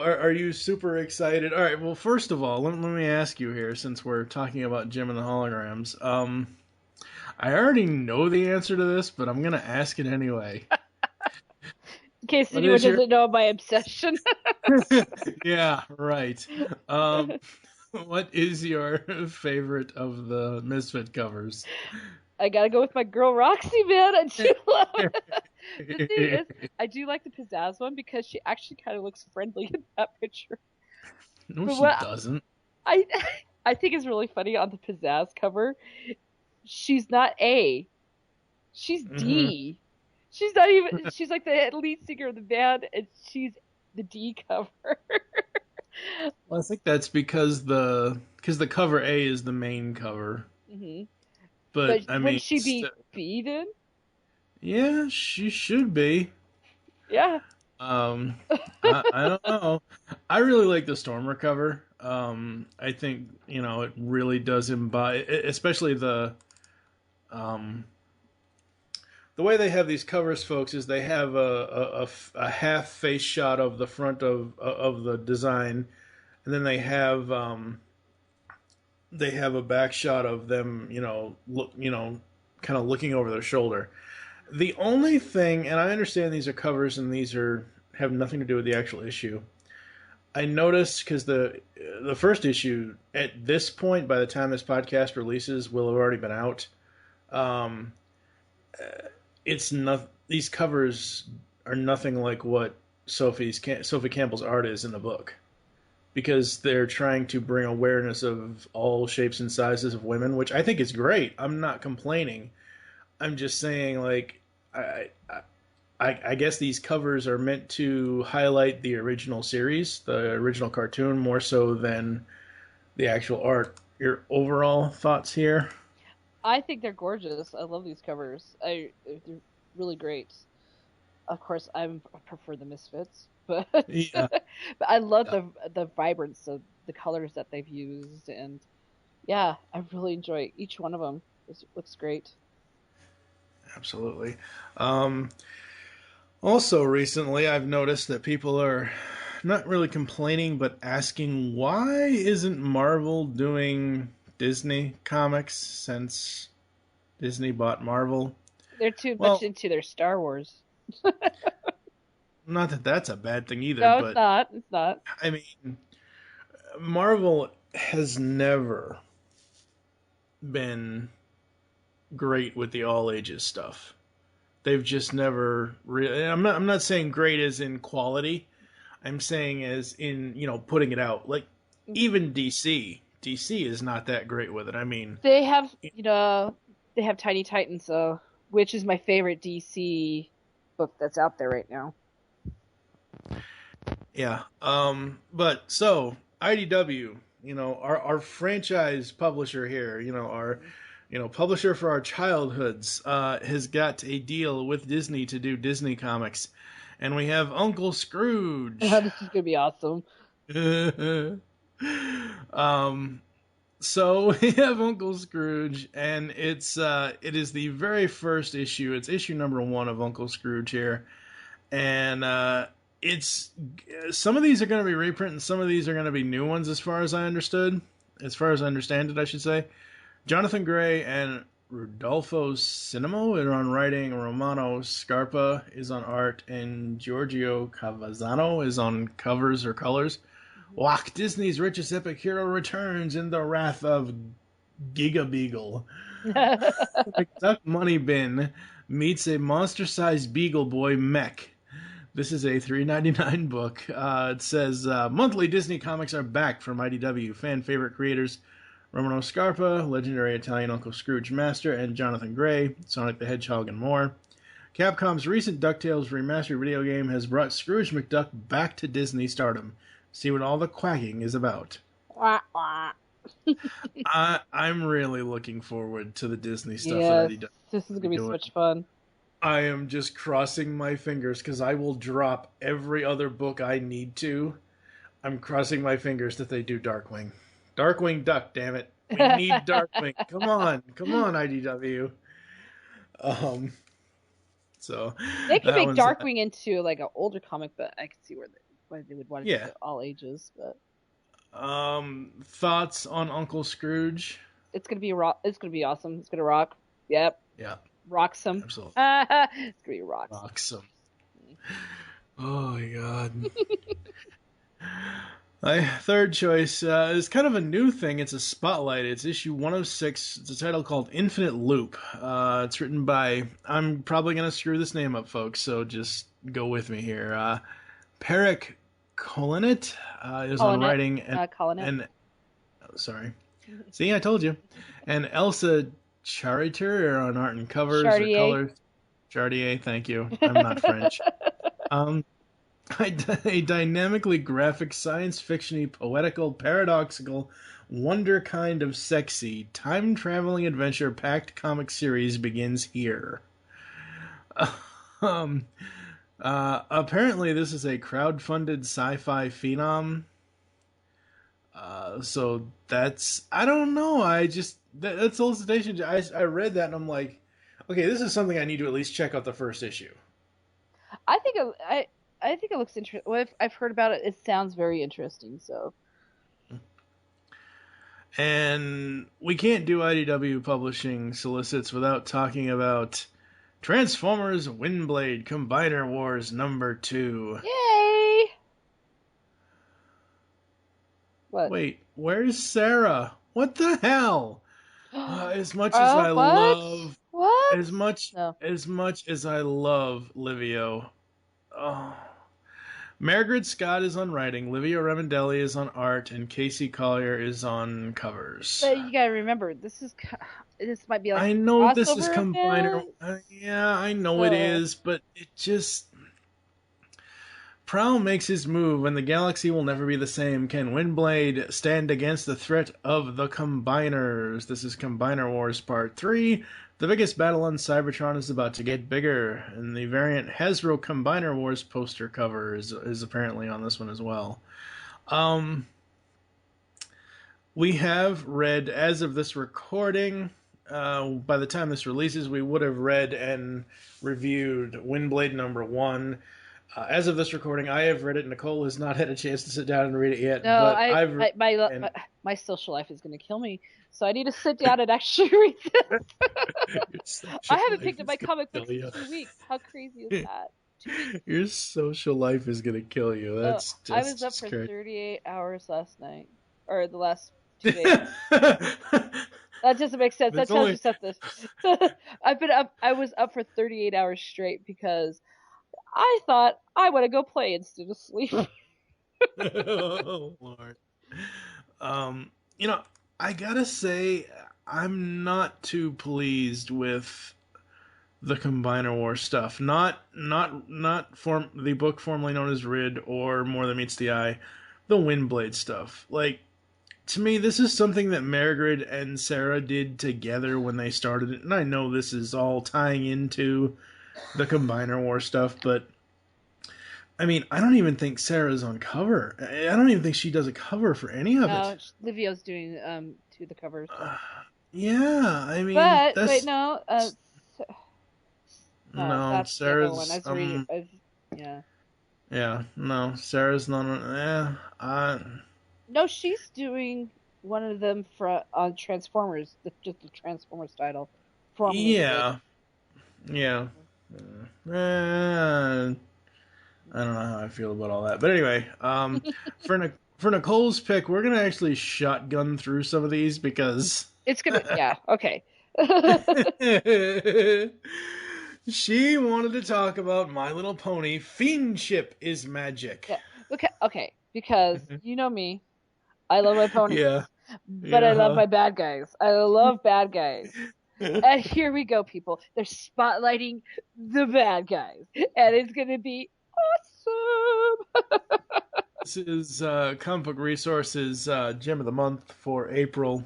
are you super excited? All right, well, first of all, let me ask you here, since we're talking about Gem and the Holograms. I already know the answer to this, but I'm going to ask it anyway. In case anyone doesn't know my obsession. Yeah, right. What is your favorite of the Misfit covers? I gotta go with my girl Roxy, man. I do love it. The thing is, I do like the Pizzazz one because she actually kind of looks friendly in that picture. No, but she doesn't. I think it's really funny on the Pizzazz cover. She's not A. She's D. She's not even. She's like the lead singer of the band, and she's the D cover. Well, I think that's because the cover A is the main cover. Mm-hmm. But I mean, wouldn't she be B then? Yeah, she should be. Yeah. I don't know. I really like the Stormer cover. I think it really does embody, especially the way they have these covers, folks, is they have a half face shot of the front of the design, and then they have a back shot of them, kind of looking over their shoulder. The only thing, and I understand these are covers and these have nothing to do with the actual issue. I noticed because the first issue at this point, by the time this podcast releases, will have already been out. It's not; these covers are nothing like what Sophie Campbell's art is in the book, because they're trying to bring awareness of all shapes and sizes of women, which I think is great. I'm not complaining. I'm just saying, like, I guess these covers are meant to highlight the original series, the original cartoon, more so than the actual art. Your overall thoughts here? I think they're gorgeous. I love these covers. They're really great. Of course, I prefer the Misfits, but yeah. but I love the vibrance of the colors that they've used, and yeah, I really enjoy each one of them. It looks great. Absolutely. Also, recently, I've noticed that people are not really complaining, but asking, why isn't Marvel doing Disney comics since Disney bought Marvel? They're too much into their Star Wars. Not that that's a bad thing either. No, but, it's not. It's not. I mean, Marvel has never been great with the all ages stuff. They've just never really. I'm not saying great as in quality. I'm saying as in, putting it out. Like, even DC is not that great with it. I mean, they have Tiny Titans, which is my favorite DC book that's out there right now. Yeah. But so IDW, our franchise publisher here, our publisher for our childhoods, has got a deal with Disney to do Disney comics, and we have Uncle Scrooge. This is gonna be awesome. So we have Uncle Scrooge, and it is the very first issue. It's issue number 1 of Uncle Scrooge here, and it's some of these are going to be reprint, and some of these are going to be new ones, as far as I understand it, I should say. Jonathan Gray and Rodolfo Cinemo are on writing. Romano Scarpa is on art, and Giorgio Cavazzano is on covers or colors. Walt Disney's richest epic hero returns in the wrath of Giga Beagle. McDuck Money Bin meets a monster-sized Beagle Boy mech. This is a $3.99 book. It says, monthly Disney comics are back from IDW. Fan favorite creators Romano Scarpa, legendary Italian Uncle Scrooge Master, and Jonathan Gray, Sonic the Hedgehog, and more. Capcom's recent DuckTales remastered video game has brought Scrooge McDuck back to Disney stardom. See what all the quacking is about. I'm really looking forward to the Disney stuff. Yes, this is going to be so much fun. I am just crossing my fingers because I will drop every other book I need to. I'm crossing my fingers that they do Darkwing. Darkwing Duck, damn it. We need Darkwing. Come on, IDW. So they could make Darkwing into like an older comic, but I can see why they would want to do all ages. But thoughts on Uncle Scrooge? It's gonna be It's gonna be awesome. It's gonna rock. Yep. Yeah. Rocksome. Absolutely. It's gonna be rocksome. Oh my god. My third choice is kind of a new thing. It's a spotlight. It's issue 106. It's a title called Infinite Loop. It's written by, I'm probably going to screw this name up, folks, so just go with me here. Perek Kolinet is on writing. Sorry. See, I told you. And Elsa Chariter are on art and covers or colors. Chartier, thank you. I'm not French. A dynamically graphic, science fiction-y, poetical, paradoxical, wonder kind of sexy, time-traveling adventure-packed comic series begins here. Apparently this is a crowd-funded sci-fi phenom. So that's, I don't know, that's Solicitation. I read that and I'm like, okay, this is something I need to at least check out the first issue. I think it looks interesting. Well, I've heard about it. It sounds very interesting. So, and we can't do IDW publishing solicits without talking about Transformers Windblade Combiner Wars #2. Yay! What? Wait, where's Sarah? What the hell? As much as I love, what? As much as I love Livio. Oh. Margaret Scott is on writing, Livio Remendelli is on art, and Casey Collier is on covers. But you gotta remember, this might be like I know this is Combiner. Yeah, I know it is, but it just... Prowl makes his move, and the galaxy will never be the same. Can Windblade stand against the threat of the Combiners? This is Combiner Wars Part 3. The biggest battle on Cybertron is about to get bigger, and the variant Hasbro Combiner Wars poster cover is apparently on this one as well. We have read, as of this recording, by the time this releases, we would have read and reviewed Windblade #1. As of this recording, I have read it. Nicole has not had a chance to sit down and read it yet. No, my social life is going to kill me, so I need to sit down and actually read this. I haven't picked up my comic books in 2 weeks. How crazy is that? 2 weeks. Your social life is going to kill you. That's just, I was up for 38 hours last night, or the last 2 days. That doesn't make sense. That That's tells only- you something. I was up for 38 hours straight because I thought I want to go play instead of sleep. Oh, Lord. You know, I gotta say, I'm not too pleased with the Combiner War stuff. Not the book formerly known as Rid or More Than Meets the Eye, the Windblade stuff. Like, to me, this is something that Margaret and Sarah did together when they started it, and I know this is all tying into the Combiner War stuff, but I mean, I don't even think Sarah's on cover. I don't even think she does a cover for any of No, it. Livio's doing two of the covers. Yeah, I mean, But that's... wait, no, No, that's the other one. Sarah's... I was reading. Yeah. Yeah, no, Sarah's not on... No, she's doing one of them on Transformers, just the Transformers title. Formerly yeah. Yeah. I don't know how I feel about all that. But anyway, for Nicole's pick, we're going to actually shotgun through some of these because... It's going to... Yeah, okay. She wanted to talk about My Little Pony, Fiendship is Magic. Yeah. Okay, because you know me. I love my ponies. Yeah. But I love my bad guys. I love bad guys. And here we go, people. They're spotlighting the bad guys. And it's going to be awesome. This is Comic Book Resources Gem of the Month for April.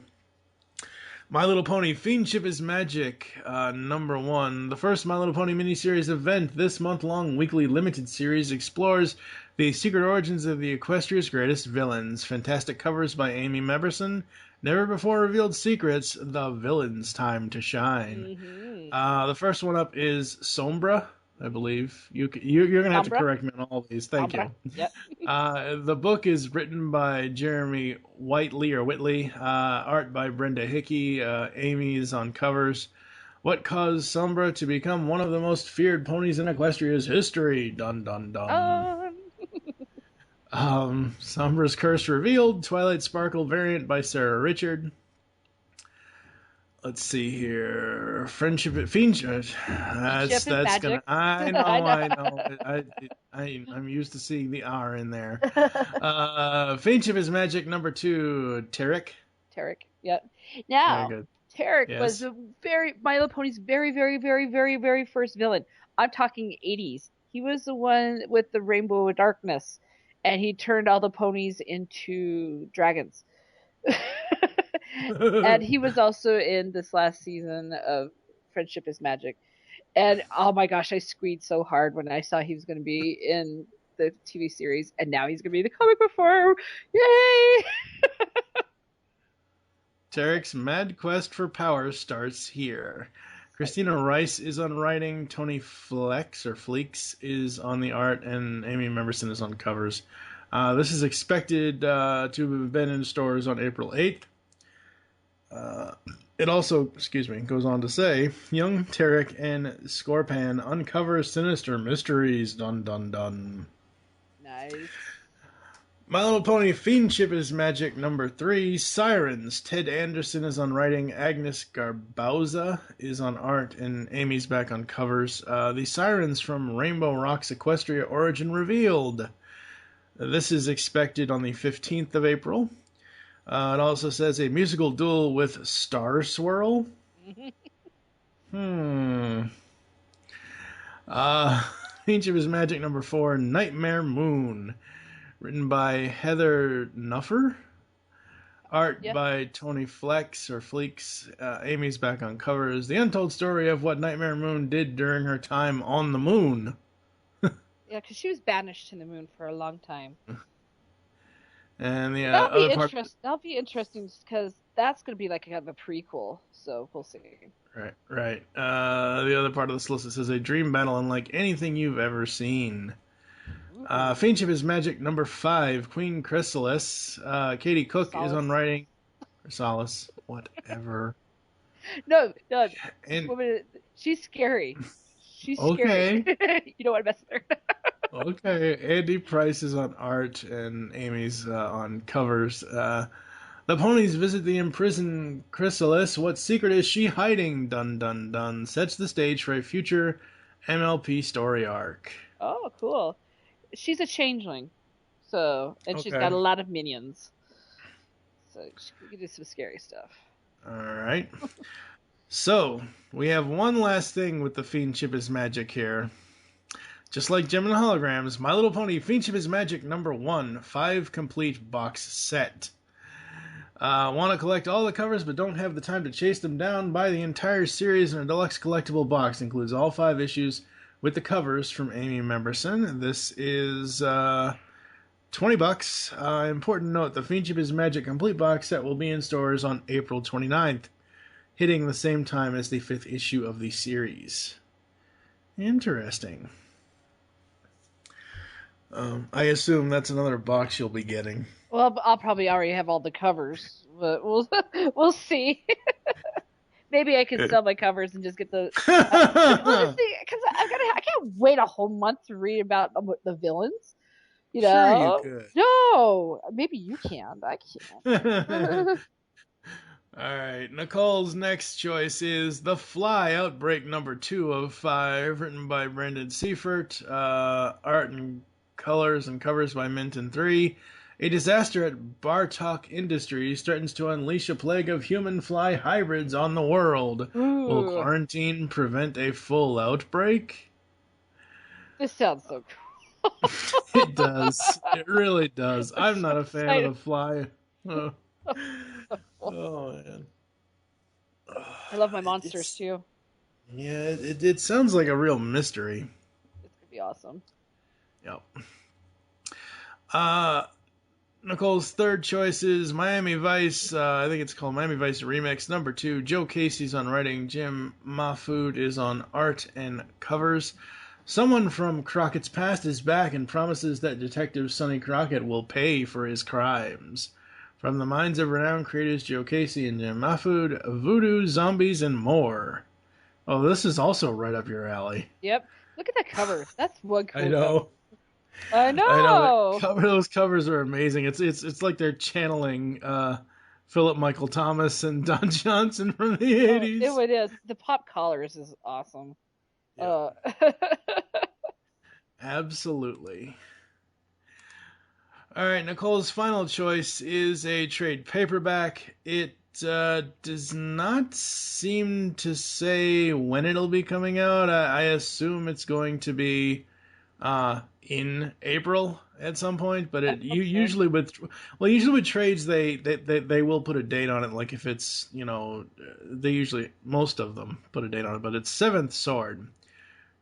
My Little Pony, Fiendship is Magic, number 1. The first My Little Pony miniseries event, this month-long weekly limited series, explores the secret origins of the Equestria's greatest villains. Fantastic covers by Amy Meverson. Never before revealed secrets, the villain's time to shine. Mm-hmm. The first one up is Sombra, I believe. You're going to have to correct me on all these. Thank you. Yep. The book is written by Jeremy Whitley, art by Brenda Hickey. Amy is on covers. What caused Sombra to become one of the most feared ponies in Equestria's history? Dun dun dun. Sombra's Curse revealed. Twilight Sparkle variant by Sarah Richard. Let's see here. Friendship at Fiendship. That's gonna. I know. I'm used to seeing the R in there. Fiendship is Magic number 2. Tarek. Yep. Now, Tarek Yes. was My Little Pony's very, very, very, very, very first villain. I'm talking 80s. He was the one with the Rainbow of Darkness, and he turned all the ponies into dragons. And he was also in this last season of Friendship is Magic. And oh my gosh, I squeaked so hard when I saw he was going to be in the TV series, and now he's going to be in the comic book form. Yay! Tarek's mad quest for power starts here. Christina Rice is on writing, Tony Fleeks is on the art, and Amy Meverson is on covers. This is expected to have been in stores on April 8th. It also, goes on to say, young Tarek and Scorpan uncover sinister mysteries. Dun dun dun. Nice. My Little Pony, Fiendship is Magic number 3. Sirens. Ted Anderson is on writing. Agnes Garbauza is on art, and Amy's back on covers. The Sirens from Rainbow Rocks Equestria Origin revealed. This is expected on the 15th of April. It also says a musical duel with Star Swirl. Fiendship is Magic number 4. Nightmare Moon. Written by Heather Nuffer. Art by Tony Fleeks. Amy's back on covers. The untold story of what Nightmare Moon did during her time on the moon. Yeah, because she was banished to the moon for a long time. And the that'll be interesting because that's going to be like kind of a prequel. So we'll see. Right. The other part of the solicit says a dream battle unlike anything you've ever seen. Fiendship is Magic number 5. Queen Chrysalis. Katie Cook is on writing. Chrysalis, whatever. No. And, she's scary. She's okay. Scary. You don't want to mess with her. Okay. Andy Price is on art, and Amy's on covers. The ponies visit the imprisoned chrysalis. What secret is she hiding? Dun dun dun. Sets the stage for a future MLP story arc. Oh, cool. She's a changeling, and she's got Okay. a lot of minions, so she can do some scary stuff. All right. So, we have one last thing with the Fiendship is Magic here. Just like Gem and the Holograms, My Little Pony Fiendship is Magic #1, 5 complete box set. Want to collect all the covers but don't have the time to chase them down? Buy the entire series in a deluxe collectible box. Includes all 5 issues with the covers from Amy Memberson. This is $20. Important note, the Fiendship is Magic complete box set will be in stores on April 29th, hitting the same time as the 5th issue of the series. Interesting. I assume that's another box you'll be getting. Well, I'll probably already have all the covers, but we'll see. Maybe I can sell my covers and just get the. Honestly, because I can't wait a whole month to read about the villains. You know, Sure you could. No, maybe you can. I can't. All right, Nicole's next choice is The Fly, Outbreak #2 of 5, written by Brendan Seifert, art and colors and covers by Minton 3. A disaster at Bartok Industries threatens to unleash a plague of human fly hybrids on the world. Ooh. Will quarantine prevent a full outbreak? This sounds so cool. It does. It really does. I'm not a fan of The Fly. Oh, man. I love my monsters too. Yeah, it sounds like a real mystery. It's gonna be awesome. Yep. Nicole's third choice is Miami Vice. I think it's called Miami Vice Remix #2. Joe Casey's on writing. Jim Mahfood is on art and covers. Someone from Crockett's past is back and promises that Detective Sonny Crockett will pay for his crimes. From the minds of renowned creators Joe Casey and Jim Mahfood, voodoo, zombies, and more. Oh, this is also right up your alley. Yep. Look at that cover. That's one cool I know. I know. Those covers are amazing. It's like they're channeling Philip Michael Thomas and Don Johnson from the 80s. It is. The pop collars is awesome. Yeah. Absolutely. All right, Nicole's final choice is a trade paperback. It does not seem to say when it'll be coming out. I assume it's going to be in April at some point, but usually with trades they will put a date on it. Like if it's, they usually, most of them put a date on it, but it's Seventh Sword.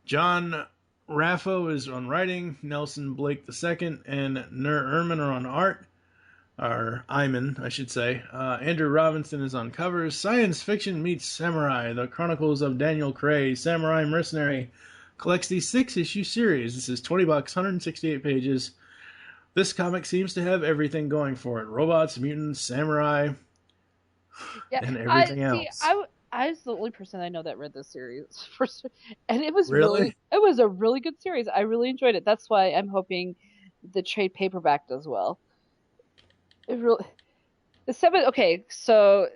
John Raffo is on writing, Nelson Blake II and Nur Erman are on art, or Iman, I should say. Andrew Robinson is on covers. Science fiction meets samurai, the Chronicles of Daniel Cray, Samurai Mercenary, collects the 6-issue series. This is $20, 168 pages. This comic seems to have everything going for it. Robots, mutants, samurai, and everything else. I was the only person I know that read this series first, and it was Really? it was a really good series. I really enjoyed it. That's why I'm hoping the trade paperback does well. It really, so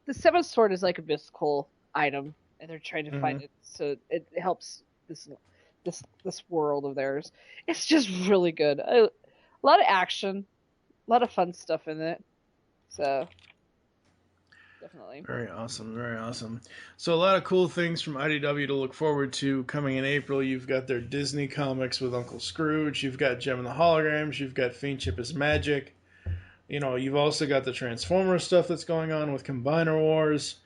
the Seventh Sword is like a mystical item, and they're trying to find it, so it helps this world of theirs. It's just really good. A lot of action, a lot of fun stuff in it. So. Definitely. Very awesome, very awesome. So a lot of cool things from IDW to look forward to coming in April. You've got their Disney comics with Uncle Scrooge. You've got Gem and the Holograms. You've got Fiendship is Magic. You've also got the Transformers stuff that's going on with Combiner Wars.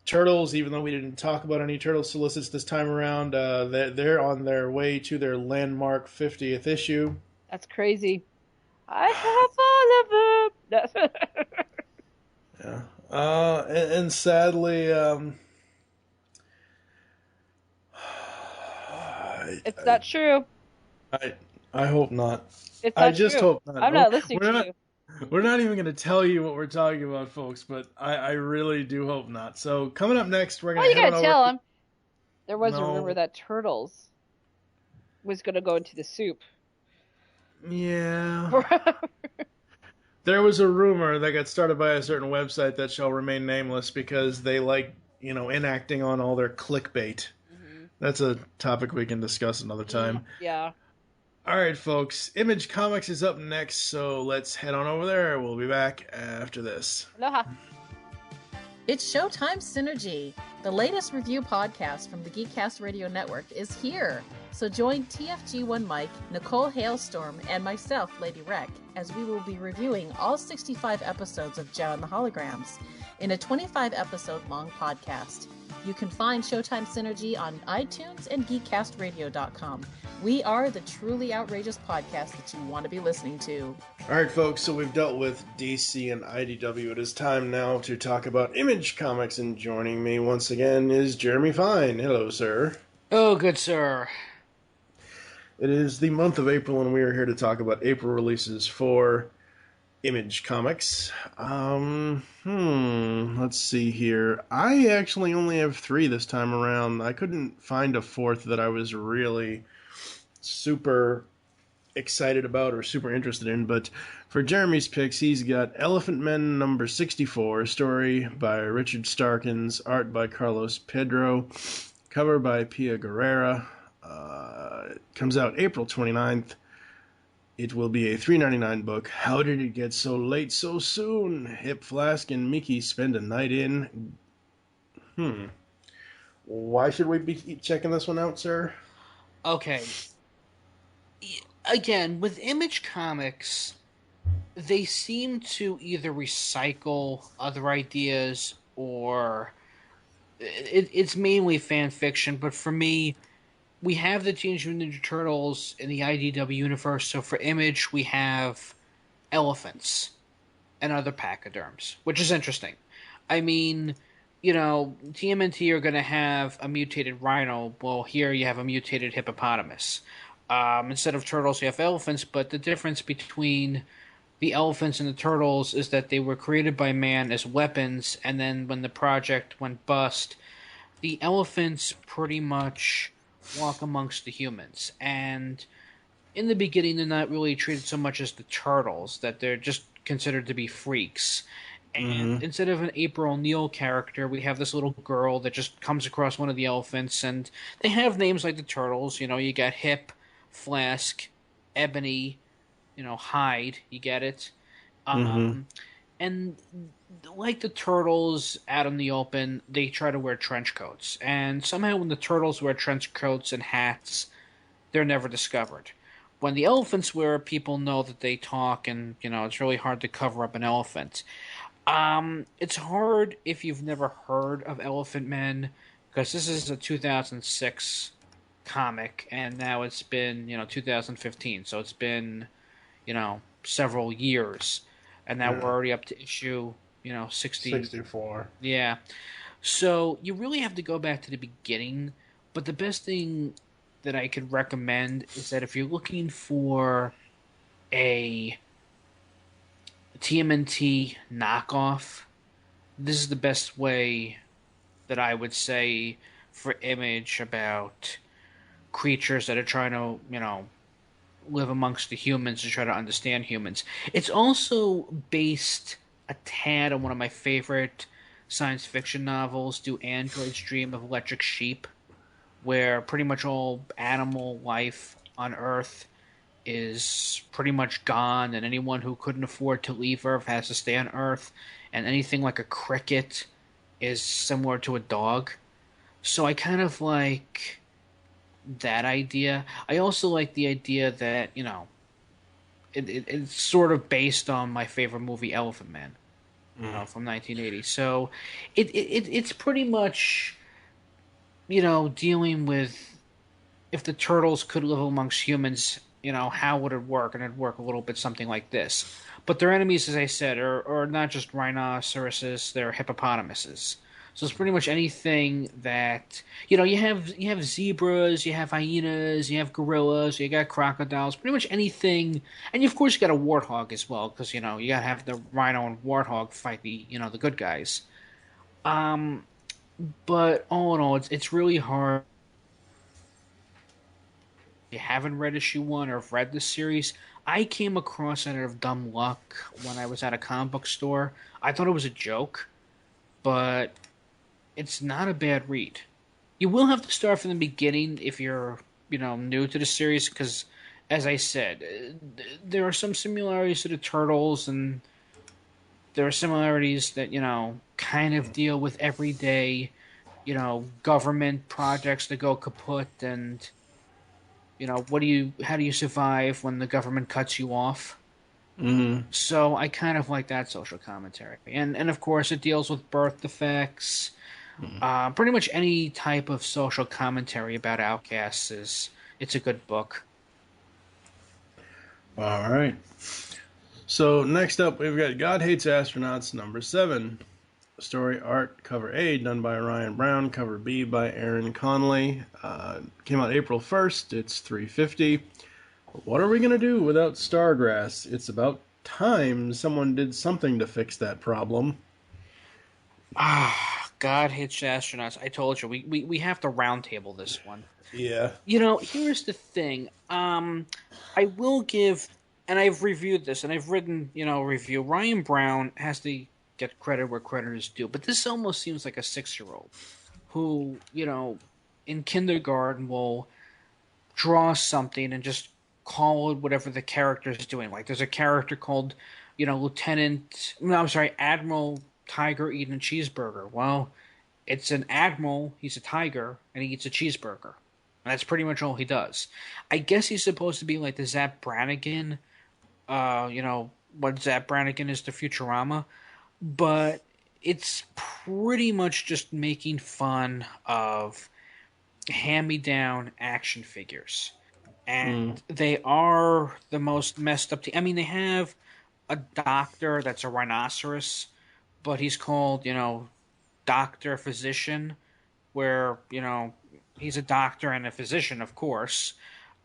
Turtles, even though we didn't talk about any Turtle solicits this time around, they're on their way to their landmark 50th issue. That's crazy. I have all of them. Yeah. And sadly, it's not true. I hope not. It's not I just true. hope not. I'm not listening to you. We're not even going to tell you what we're talking about, folks, but I really do hope not. So coming up next, we're going to. Well, you got to tell them. There was a No. rumor that Turtles was going to go into the soup. Yeah. There was a rumor that got started by a certain website that shall remain nameless because they like, enacting on all their clickbait. Mm-hmm. That's a topic we can discuss another time. Yeah. All right, folks. Image Comics is up next, so let's head on over there. We'll be back after this. Aloha. It's Showtime Synergy. The latest review podcast from the Geekcast Radio Network is here. So join TFG1 Mike, Nicole Hailstorm, and myself, Lady Rec, as we will be reviewing all 65 episodes of Joe and the Holograms in a 25-episode-long podcast. You can find Showtime Synergy on iTunes and GeekCastRadio.com. We are the truly outrageous podcast that you want to be listening to. All right, folks, so we've dealt with DC and IDW. It is time now to talk about Image Comics, and joining me once again is Jeremy Fein. Hello, sir. Oh, good sir. It is the month of April, and we are here to talk about April releases for Image Comics. Let's see here. I actually only have 3 this time around. I couldn't find a 4th that I was really super excited about or super interested in, but for Jeremy's picks, he's got Elephant Men number 64, a story by Richard Starkins, art by Carlos Pedro, cover by Pia Guerrera. It comes out April 29th. It will be a $3.99 book. How did it get so late so soon? Hip Flask and Mickey spend a night in. Why should we be checking this one out, sir? Okay. Again, with Image Comics, they seem to either recycle other ideas or it's mainly fan fiction, but for me, we have the Teenage Mutant Ninja Turtles in the IDW universe, so for Image, we have elephants and other pachyderms, which is interesting. I mean, TMNT are going to have a mutated rhino. Well, here you have a mutated hippopotamus. Instead of turtles, you have elephants, but the difference between the elephants and the turtles is that they were created by man as weapons, and then when the project went bust, the elephants pretty much walk amongst the humans. And in the beginning, they're not really treated so much as the turtles, that they're just considered to be freaks. And instead of an April O'Neil character, we have this little girl that just comes across one of the elephants, and they have names like the turtles. You got Hip, Flask, Ebony, Hide. You get it? And like the turtles out in the open, they try to wear trench coats. And somehow when the turtles wear trench coats and hats, they're never discovered. When the elephants wear it, people know that they talk, and, it's really hard to cover up an elephant. It's hard if you've never heard of Elephant Men, because this is a 2006 comic, and now it's been, 2015. So it's been, several years. And now we're already up to issue, 64. Yeah. So you really have to go back to the beginning. But the best thing that I could recommend is that if you're looking for a TMNT knockoff, this is the best way that I would say for Image about creatures that are trying to, live amongst the humans and try to understand humans. It's also based a tad on one of my favorite science fiction novels, Do Androids Dream of Electric Sheep, where pretty much all animal life on Earth is pretty much gone, and anyone who couldn't afford to leave Earth has to stay on Earth, and anything like a cricket is similar to a dog. So I kind of like that idea. I also like the idea that, it's sort of based on my favorite movie, Elephant Man, from 1980. So it's pretty much, dealing with if the turtles could live amongst humans, how would it work? And it'd work a little bit something like this. But their enemies, as I said, are not just rhinoceroses, they're hippopotamuses. So it's pretty much anything that, you have zebras, you have hyenas, you have gorillas, you got crocodiles, pretty much anything. And of course you got a warthog as well, because, you got to have the rhino and warthog fight the good guys. But all in all, it's really hard. If you haven't read issue 1 or have read this series, I came across it out of dumb luck when I was at a comic book store. I thought it was a joke, but it's not a bad read. You will have to start from the beginning if you're, new to the series, because, as I said, there are some similarities to the Turtles, and there are similarities that, kind of deal with everyday, government projects that go kaput, and, how do you survive when the government cuts you off? Mm-hmm. So I kind of like that social commentary. And of course, it deals with birth defects. Pretty much any type of social commentary about outcasts it's a good book. All right. So next up, we've got God Hates Astronauts number 7. Story art cover A done by Ryan Brown, cover B by Aaron Conley. Came out April 1st. It's $3.50. What are we going to do without Stargrass? It's about time someone did something to fix that problem. God Hates Astronauts. I told you, we have to roundtable this one. Yeah. Here's the thing. I will give, and I've reviewed this, and I've written, a review. Ryan Brown has to get credit where credit is due, but this almost seems like a 6-year-old who, in kindergarten will draw something and just call it whatever the character is doing. Like there's a character called, Admiral Tiger eating a cheeseburger. Well, it's an admiral, he's a tiger, and he eats a cheeseburger. And that's pretty much all he does. I guess he's supposed to be like the Zap Brannigan, what Zap Brannigan is to Futurama. But it's pretty much just making fun of hand-me-down action figures. And they are the most messed up. They have a doctor that's a rhinoceros, but he's called, Doctor Physician, where, he's a doctor and a physician, of course,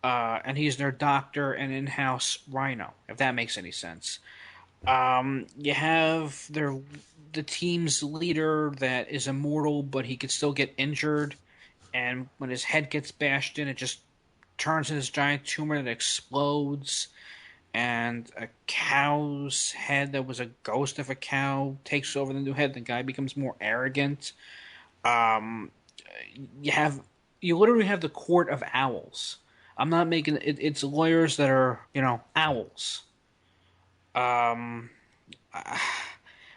and he's their doctor and in-house rhino, if that makes any sense. You have the team's leader that is immortal, but he could still get injured, and when his head gets bashed in, it just turns into this giant tumor that explodes, and a cow's head that was a ghost of a cow takes over the new head. The guy becomes more arrogant. You literally have the court of owls. I'm not making it. It's lawyers that are, owls.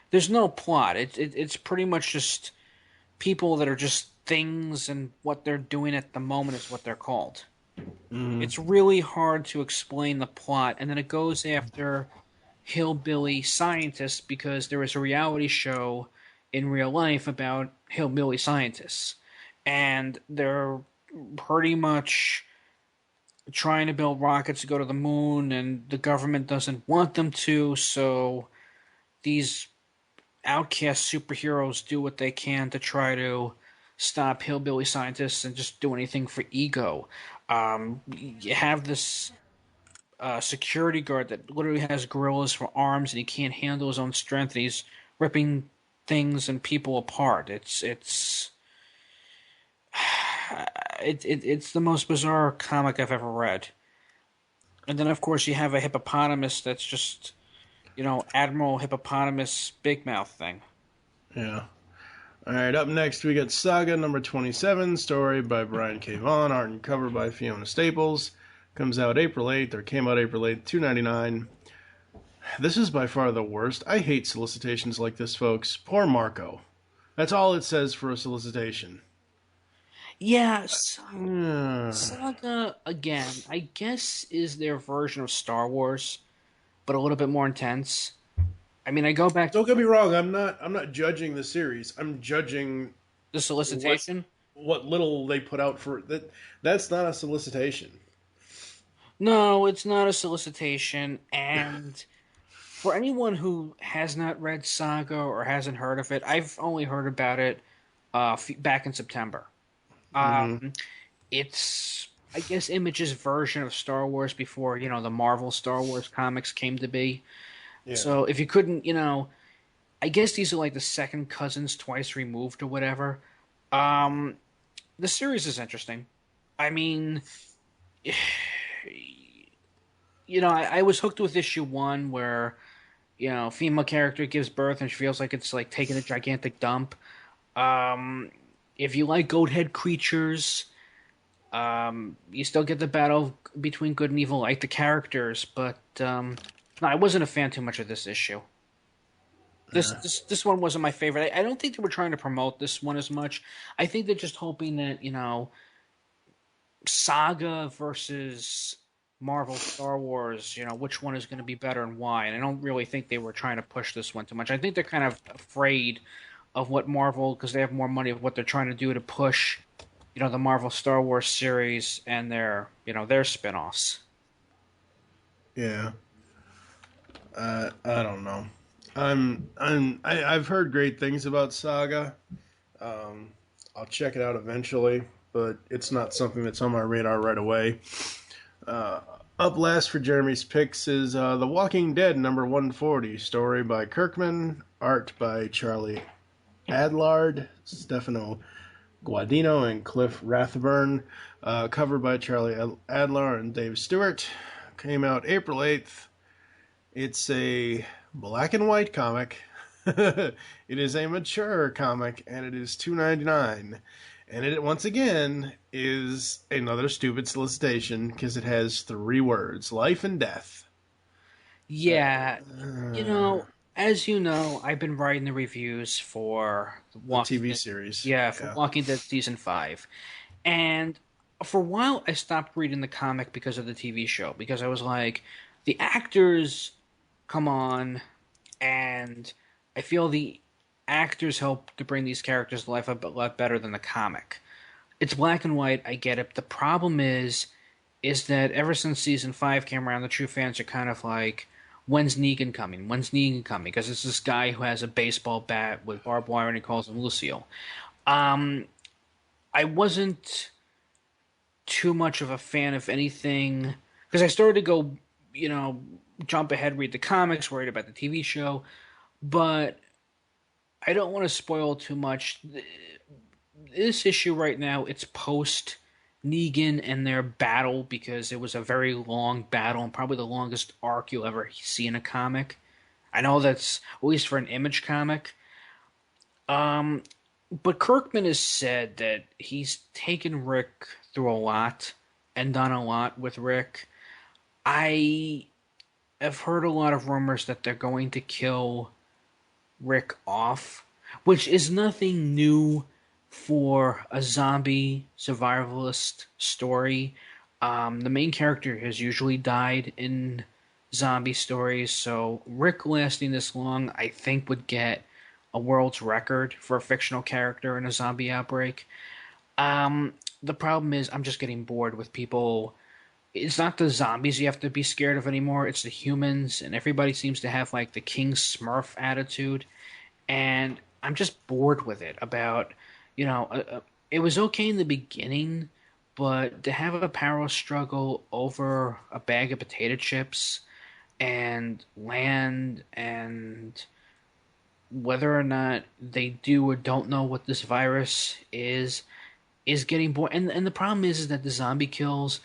There's no plot. It's pretty much just people that are just things, and what they're doing at the moment is what they're called. It's really hard to explain the plot, and then it goes after hillbilly scientists because there was a reality show in real life about hillbilly scientists, and they're pretty much trying to build rockets to go to the moon, and the government doesn't want them to, so these outcast superheroes do what they can to try to stop hillbilly scientists and just do anything for ego. You have this security guard that literally has gorillas for arms, and he can't handle his own strength, and he's ripping things and people apart. It's the most bizarre comic I've ever read. And then, of course, you have a hippopotamus that's just, Admiral Hippopotamus Big Mouth thing. Yeah. All right, up next we got Saga number 27, story by Brian K. Vaughan, art and cover by Fiona Staples. Comes out April 8th, or came out April 8th, $2.99. This is by far the worst. I hate solicitations like this, folks. Poor Marco. That's all it says for a solicitation. Yeah, Saga, again, I guess is their version of Star Wars, but a little bit more intense. I go back to... Don't get me wrong, I'm not judging the series. I'm judging... The solicitation? What little they put out for... That's not a solicitation. No, it's not a solicitation, and for anyone who has not read Saga or hasn't heard of it, I've only heard about it back in September. It's, I guess, Image's version of Star Wars before, the Marvel Star Wars comics came to be. Yeah. So if you couldn't, I guess these are like the second cousins twice removed or whatever. The series is interesting. I was hooked with issue 1 where, female character gives birth and she feels like it's like taking a gigantic dump. If you like goat head creatures, you still get the battle between good and evil, like the characters, but no, I wasn't a fan too much of this issue. This one wasn't my favorite. I don't think they were trying to promote this one as much. I think they're just hoping that, Saga versus Marvel Star Wars, which one is going to be better and why. And I don't really think they were trying to push this one too much. I think they're kind of afraid of what Marvel, because they have more money, of what they're trying to do to push, the Marvel Star Wars series and their spin-offs. Yeah. I don't know. I've heard great things about Saga. I'll check it out eventually, but it's not something that's on my radar right away. Up last for Jeremy's picks is The Walking Dead number 140, story by Kirkman, art by Charlie Adlard, Stefano Guadino, and Cliff Rathburn, cover by Charlie Adlar and Dave Stewart. Came out April 8th. It's a black and white comic. It is a mature comic, and it is $2.99. And it, once again, is another stupid solicitation because it has 3 words: life and death. Yeah. As you know, I've been writing the reviews for the TV series. Yeah, for Walking Dead Season 5. And for a while, I stopped reading the comic because of the TV show. Because I was like, the actors come on, and I feel the actors help to bring these characters to life a lot better than the comic. It's black and white, I get it. The problem is that ever since Season 5 came around, the true fans are kind of like, when's Negan coming? When's Negan coming? Because it's this guy who has a baseball bat with barbed wire and he calls him Lucille. I wasn't too much of a fan of anything, because I started to go, jump ahead, read the comics, worried about the TV show, but I don't want to spoil too much. This issue right now, it's post Negan and their battle, because it was a very long battle and probably the longest arc you'll ever see in a comic. I know that's, at least for an Image comic. But Kirkman has said that he's taken Rick through a lot and done a lot with Rick. I have heard a lot of rumors that they're going to kill Rick off, which is nothing new for a zombie survivalist story. The main character has usually died in zombie stories, so Rick lasting this long, I think, would get a world's record for a fictional character in a zombie outbreak. The problem is I'm just getting bored with people. It's not the zombies you have to be scared of anymore, it's the humans, and everybody seems to have like the King Smurf attitude, and I'm just bored with it. About, it was okay in the beginning, but to have a power struggle over a bag of potato chips and land, and whether or not they do or don't know what this virus is getting boring. And the problem is that the zombie kills,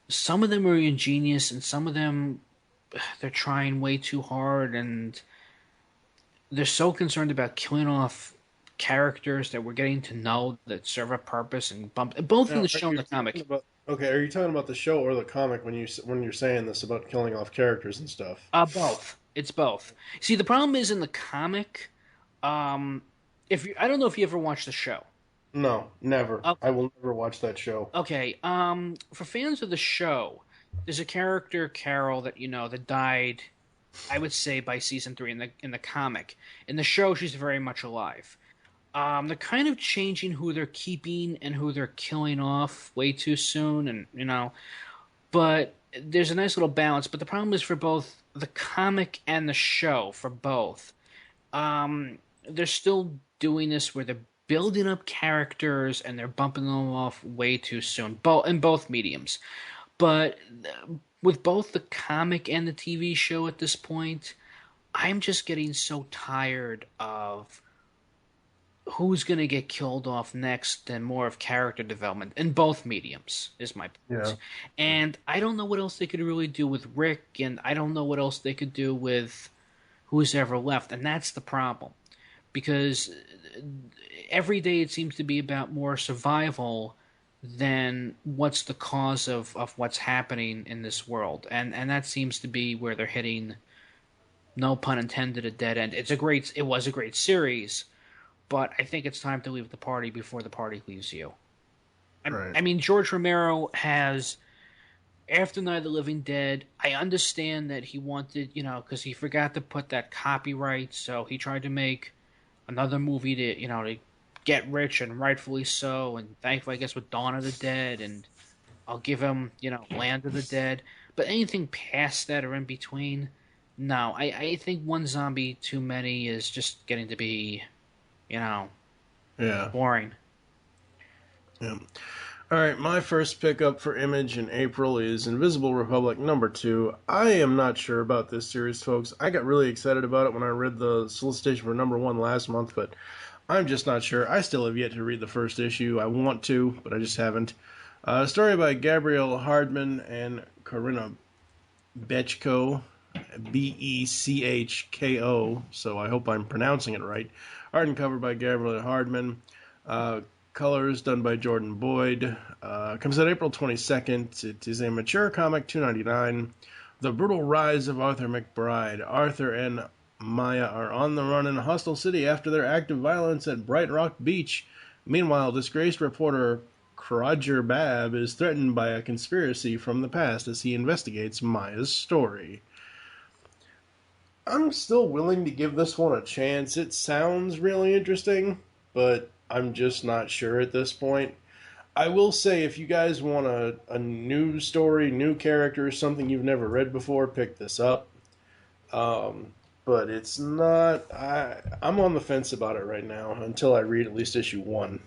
some of them are ingenious, and some of them, they're trying way too hard, and they're so concerned about killing off characters that we're getting to know that serve a purpose and both in the show and the comic. Are you talking about the show or the comic when you're saying this about killing off characters and stuff? Both. It's both. See, the problem is in the comic, I don't know if you ever watched the show. No, never. I will never watch that show. Okay. For fans of the show, there's a character, Carol, that that died, I would say, by season 3 in the comic. In the show, she's very much alive. They're kind of changing who they're keeping and who they're killing off way too soon, and but there's a nice little balance. But the problem is for both the comic and the show, for both, they're still doing this where they're building up characters and they're bumping them off way too soon, in both mediums. But with both the comic and the TV show at this point, I'm just getting so tired of who's going to get killed off next and more of character development in both mediums is my point. Yeah. And I don't know what else they could really do with Rick, and I don't know what else they could do with who's ever left, and that's the problem. Because every day it seems to be about more survival than what's the cause of what's happening in this world. And that seems to be where they're hitting, no pun intended, a dead end. It was a great series, but I think it's time to leave the party before the party leaves you. Right. I mean, George Romero has, after Night of the Living Dead, I understand that he wanted, because he forgot to put that copyright, so he tried to make another movie to get rich, and rightfully so, and thankfully, I guess, with Dawn of the Dead, and I'll give him, Land of the Dead. But anything past that or in between, no. I think One Zombie Too Many is just getting to be, boring. Yeah. All right, my first pickup for Image in April is Invisible Republic #2. I am not sure about this series, folks. I got really excited about it when I read the solicitation for #1 last month, but I'm just not sure. I still have yet to read the first issue. I want to, but I just haven't. A story by Gabrielle Hardman and Corinna Bechko, Bechko, so I hope I'm pronouncing it right. Art and cover by Gabrielle Hardman. Colors done by Jordan Boyd. Comes out April 22nd. It is a mature comic, $2.99. The brutal rise of Arthur McBride. Arthur and Maya are on the run in a hostile city after their act of violence at Bright Rock Beach. Meanwhile, disgraced reporter Roger Babb is threatened by a conspiracy from the past as he investigates Maya's story. I'm still willing to give this one a chance. It sounds really interesting, but I'm just not sure at this point. I will say, if you guys want a new story, new characters, something you've never read before, pick this up. But it's not... I'm on the fence about it right now until I read at least issue 1.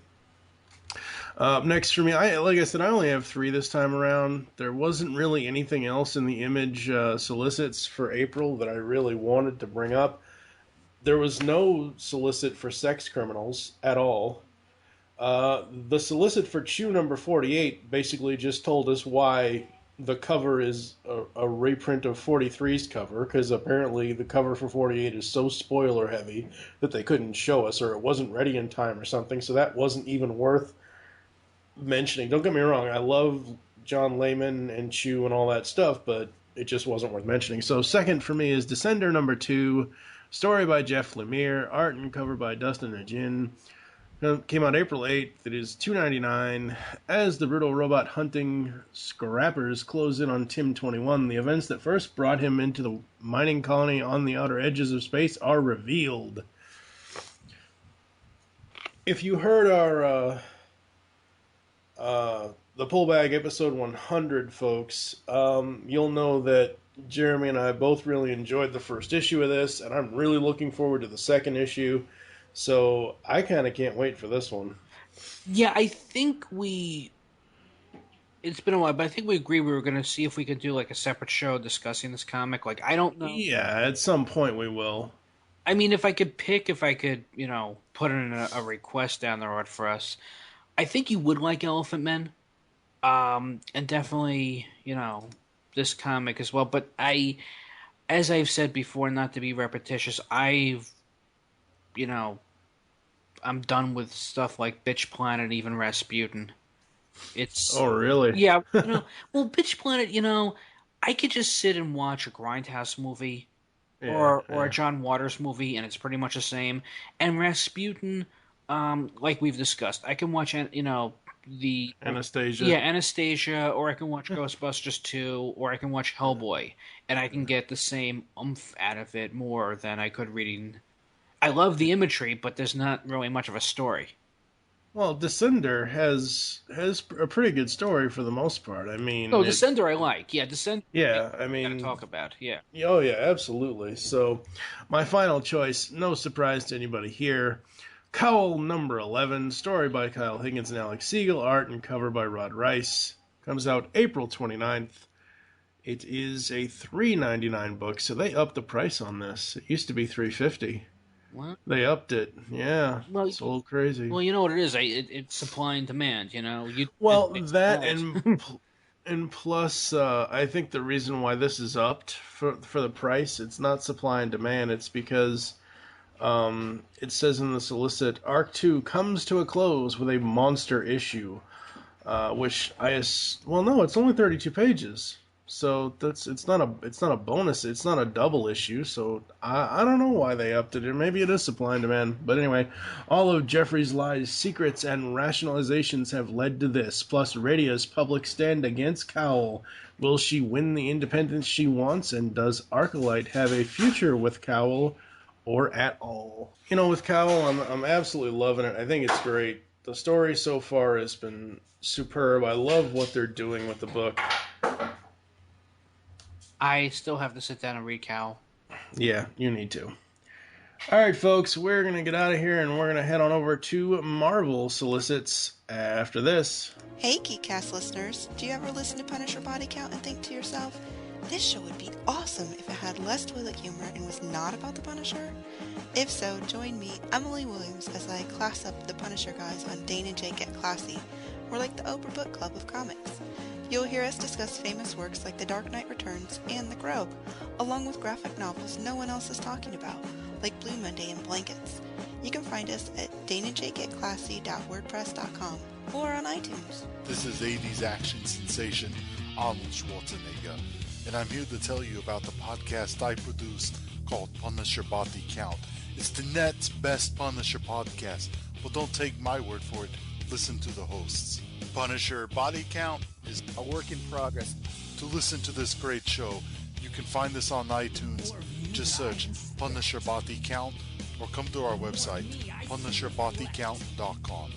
Next for me, like I said, I only have 3 this time around. There wasn't really anything else in the Image solicits for April that I really wanted to bring up. There was no solicit for sex criminals at all. The solicit for Chew #48 basically just told us why the cover is a reprint of 43's cover, because apparently the cover for 48 is so spoiler heavy that they couldn't show us, or it wasn't ready in time or something, so that wasn't even worth mentioning. Don't get me wrong, I love John Layman and Chew and all that stuff, but it just wasn't worth mentioning. So second for me is Descender #2, story by Jeff Lemire, art and cover by Dustin Ajin. Came out April 8th. It is $2.99. As the brutal robot hunting scrappers close in on Tim 21, the events that first brought him into the mining colony on the outer edges of space are revealed. If you heard our the Pullbag episode 100, folks, you'll know that Jeremy and I both really enjoyed the first issue of this, and I'm really looking forward to the second issue. So I kind of can't wait for this one. Yeah, I think it's been a while, but I think we agreed we were going to see if we could do like a separate show discussing this comic. Like, I don't know. Yeah, at some point we will. I mean, if I could, put in a request down the road for us, I think you would like Elephant Men. And definitely, this comic as well. But as I've said before, not to be repetitious, I'm done with stuff like Bitch Planet, even Rasputin. Oh, really? Yeah, well, Bitch Planet, I could just sit and watch a Grindhouse movie or a John Waters movie, and it's pretty much the same. And Rasputin, like we've discussed, I can watch, the Anastasia. Yeah, Anastasia, or I can watch Ghostbusters 2, or I can watch Hellboy, and I can get the same oomph out of it more than I could reading. I love the imagery, but there's not really much of a story. Well, Descender has a pretty good story for the most part. I mean, Descender I like. Yeah, Descender. Yeah, I mean, gotta talk about. Yeah. Oh yeah, absolutely. So, my final choice, no surprise to anybody here, Cowl #11, story by Kyle Higgins and Alex Siegel, art and cover by Rod Rice. Comes out April 29th. It is a $3.99 book, so they upped the price on this. It used to be $3.50. Well, They upped it. Yeah. Well, It's a little crazy. well, you know what it is. It's supply and demand. Well, that and plus, I think the reason why this is upped for the price, it's not supply and demand. It's because it says in the solicit, Arc 2 comes to a close with a monster issue, which well, no, it's only 32 pages. So it's not a bonus. It's not a double issue. So I don't know why they upped it. Or maybe it is supply and demand. But anyway, all of Jeffrey's lies, secrets, and rationalizations have led to this. Plus Radia's public stand against Cowell. Will she win the independence she wants? And does Arcolite have a future with Cowell, or at all? With Cowell, I'm absolutely loving it. I think it's great. The story so far has been superb. I love what they're doing with the book. I still have to sit down and read Cal. Yeah, you need to. All right, folks, we're going to get out of here, and we're going to head on over to Marvel Solicits after this. Hey, Geekcast listeners. Do you ever listen to Punisher Body Count and think to yourself, this show would be awesome if it had less toilet humor and was not about the Punisher? If so, join me, Emily Williams, as I class up the Punisher guys on Dane and Jake Get Classy. We're like the Oprah Book Club of comics. You'll hear us discuss famous works like The Dark Knight Returns and The Grove, along with graphic novels no one else is talking about, like Blue Monday and Blankets. You can find us at daneandjakegetclassy.wordpress.com or on iTunes. This is 80s action sensation Arnold Schwarzenegger, and I'm here to tell you about the podcast I produced called Punisher Body Count. It's the net's best Punisher podcast, but don't take my word for it. Listen to the hosts. Punisher Body Count is a work in progress. To listen to this great show, you can find us on iTunes. Just search Punisher Body Count or come to our website, punisherbodycount.com.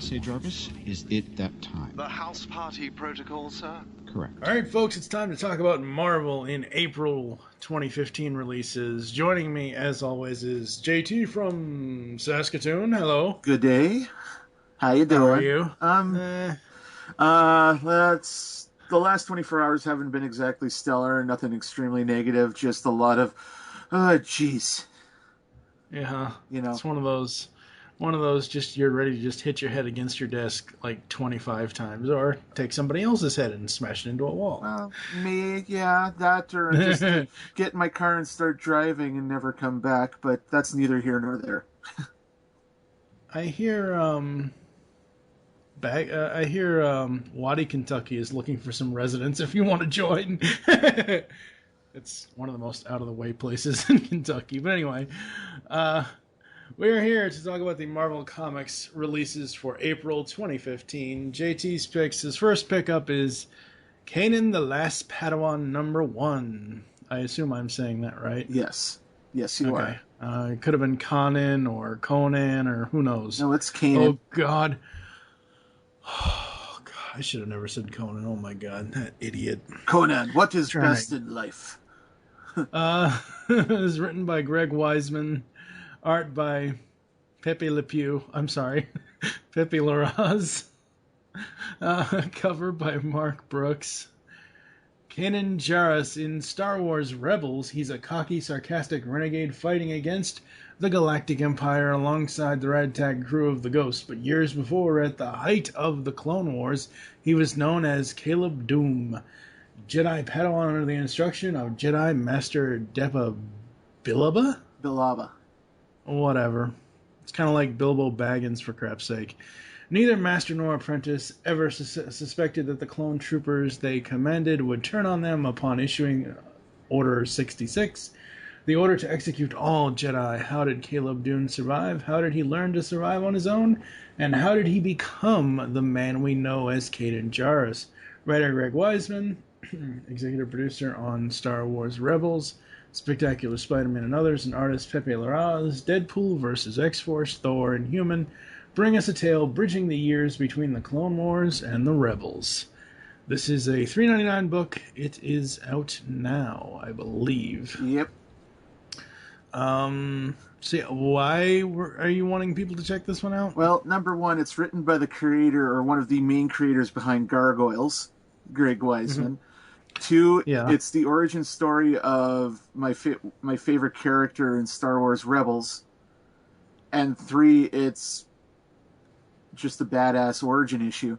Say, Jarvis, is it that time? The house party protocol, sir? Correct. All right, folks, it's time to talk about Marvel in April 2015 releases. Joining me, as always, is JT from Saskatoon. Hello. Good day. How you doing? How are you? That's the last 24 hours haven't been exactly stellar. Nothing extremely negative. Just a lot of, jeez. Yeah. It's one of those. Just you're ready to just hit your head against your desk like 25 times, or take somebody else's head and smash it into a wall. That, or just get in my car and start driving and never come back. But that's neither here nor there. I hear Waddy, Kentucky is looking for some residents if you want to join. It's one of the most out-of-the-way places in Kentucky. But anyway, we're here to talk about the Marvel Comics releases for April 2015. JT's picks. His first pickup is Kanan the Last Padawan #1. I assume I'm saying that right. Yes. Yes, you are. It could have been Conan or Conan or who knows. No, it's Kanan. Oh, God. Oh, God. I should have never said Conan. Oh, my God. That idiot. Conan, what is best in life? It was written by Greg Weisman. Art by Pepe Le Pew. I'm sorry. Pepe Larraz. Cover by Mark Brooks. Kanan Jarrus in Star Wars Rebels. He's a cocky, sarcastic renegade fighting against the Galactic Empire alongside the ragtag crew of the Ghost. But years before, at the height of the Clone Wars, he was known as Caleb Doom, Jedi Padawan under the instruction of Jedi Master Depa Billaba? Whatever. It's kind of like Bilbo Baggins, for crap's sake. Neither master nor apprentice ever suspected that the clone troopers they commanded would turn on them upon issuing Order 66, the order to execute all Jedi. How did Caleb Dune survive? How did he learn to survive on his own? And how did he become the man we know as Kanan Jarrus? Writer Greg Weisman, executive producer on Star Wars Rebels, Spectacular Spider-Man and Others, and artist Pepe Larraz, Deadpool vs. X-Force, Thor, and Human, bring us a tale bridging the years between the Clone Wars and the Rebels. This is a $3.99 book. It is out now, I believe. Yep. Why are you wanting people to check this one out? Well, number one, it's written by the creator, or one of the main creators behind Gargoyles, Greg Weisman. 2, Yeah. it's the origin story of my favorite character in Star Wars Rebels. And 3, it's just a badass origin issue.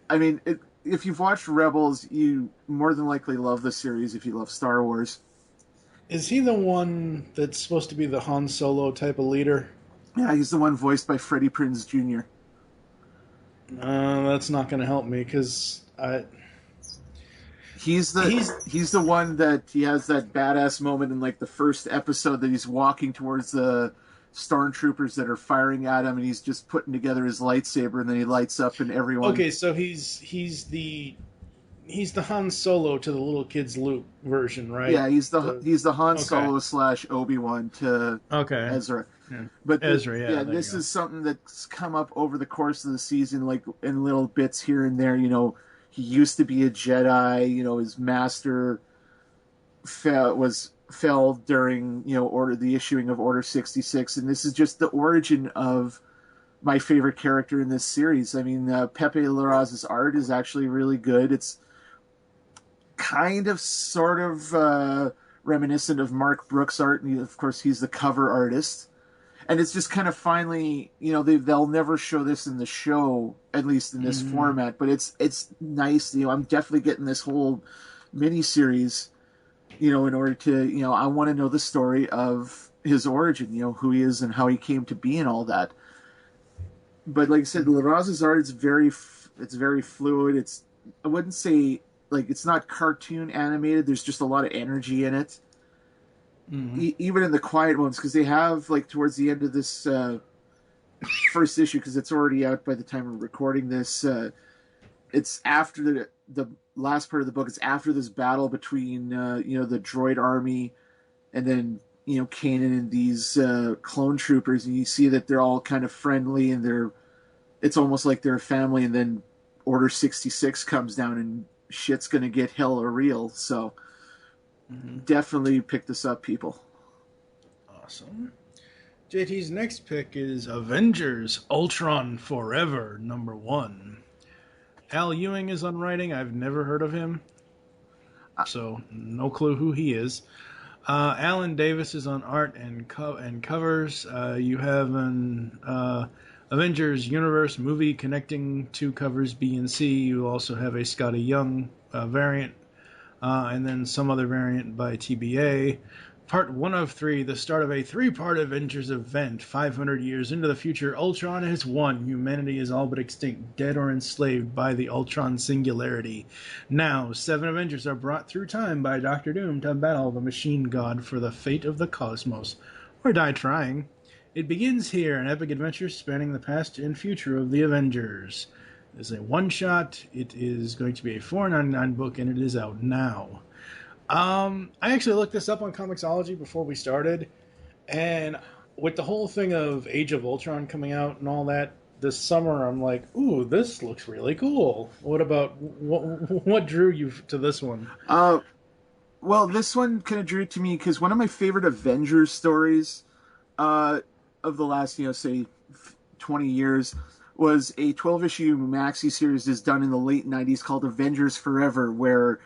I mean, if you've watched Rebels, you more than likely love the series if you love Star Wars. Is he the one that's supposed to be the Han Solo type of leader? Yeah, he's the one voiced by Freddie Prinze Jr. That's not going to help me because he's the one that he has that badass moment in like the first episode that he's walking towards the stormtroopers that are firing at him, and he's just putting together his lightsaber, and then he lights up, and everyone. Okay, so he's the Han Solo to the little kid's Luke version, right? Yeah, he's the Han Solo / Obi-Wan to Ezra. Yeah. But Ezra, yeah. This is something that's come up over the course of the season, like in little bits here and there. You know, he used to be a Jedi. You know, his master fell during the issuing of Order 66, and this is just the origin of my favorite character in this series. I mean, Pepe Larraz's art is actually really good. It's kind of sort of reminiscent of Mark Brooks' art, and of course he's the cover artist. And it's just kind of finally, they'll never show this in the show, at least in this format, but it's nice. I'm definitely getting this whole mini-series, in order to, I want to know the story of his origin, who he is and how he came to be and all that. But like I said, Larraz's art is very fluid. I wouldn't say, it's not cartoon animated. There's just a lot of energy in it. Even in the quiet moments, because they have, towards the end of this first issue, because it's already out by the time we're recording this, it's after the last part of the book. It's after this battle between, the droid army and then, Kanan and these clone troopers, and you see that they're all kind of friendly, and it's almost like they're a family, and then Order 66 comes down, and shit's gonna get hella real, so... Definitely pick this up, people. Awesome. JT's next pick is Avengers Ultron Forever, #1. Al Ewing is on writing. I've never heard of him, so no clue who he is. Alan Davis is on art and covers. You have an Avengers Universe movie connecting two covers B and C. You also have a Scotty Young variant. And then some other variant by TBA. Part 1 of 3, the start of a 3-part Avengers event. 500 years into the future, Ultron has won. Humanity is all but extinct, dead or enslaved by the Ultron singularity. Now, 7 Avengers are brought through time by Doctor Doom to battle the machine god for the fate of the cosmos, or die trying. It begins here, an epic adventure spanning the past and future of the Avengers. It's a one-shot. It is going to be a $4.99 book, and it is out now. I actually looked this up on Comixology before we started, and with the whole thing of Age of Ultron coming out and all that this summer, I'm like, ooh, this looks really cool. What drew you to this one? Well, this one kind of drew to me because one of my favorite Avengers stories of the last, say, 20 years was a 12-issue maxi series that's done in the late 90s called Avengers Forever, where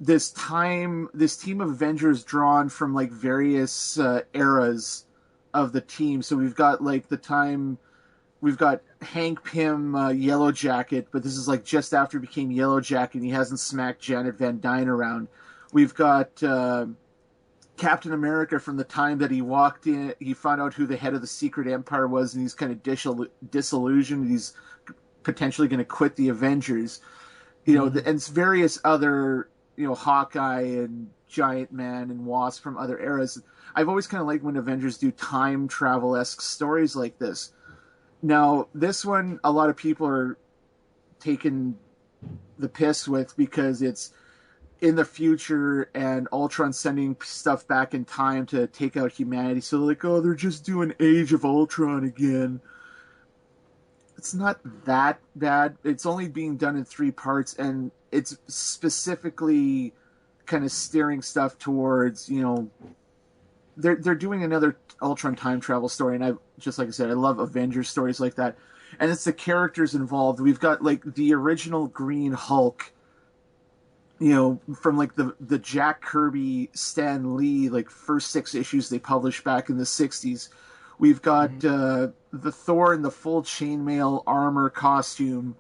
this team of Avengers drawn from various eras of the team. So we've got we've got Hank Pym, Yellow Jacket, but this is just after he became Yellow Jacket and he hasn't smacked Janet Van Dyne around. We've got Captain America from the time that he walked in, he found out who the head of the secret empire was, and he's kind of disillusioned. He's potentially going to quit the Avengers, and various other, Hawkeye and Giant Man and Wasp from other eras. I've always kind of liked when Avengers do time travel-esque stories like this. Now, this one, a lot of people are taking the piss with because it's in the future and Ultron sending stuff back in time to take out humanity. So they're just doing Age of Ultron again. It's not that bad. It's only being done in 3 parts, and it's specifically kind of steering stuff towards, they're doing another Ultron time travel story, and like I said, I love Avengers stories like that. And it's the characters involved. We've got the original Green Hulk from like the Jack Kirby, Stan Lee, like first 6 issues they published back in the 60s. We've got the Thor in the full chainmail armor costume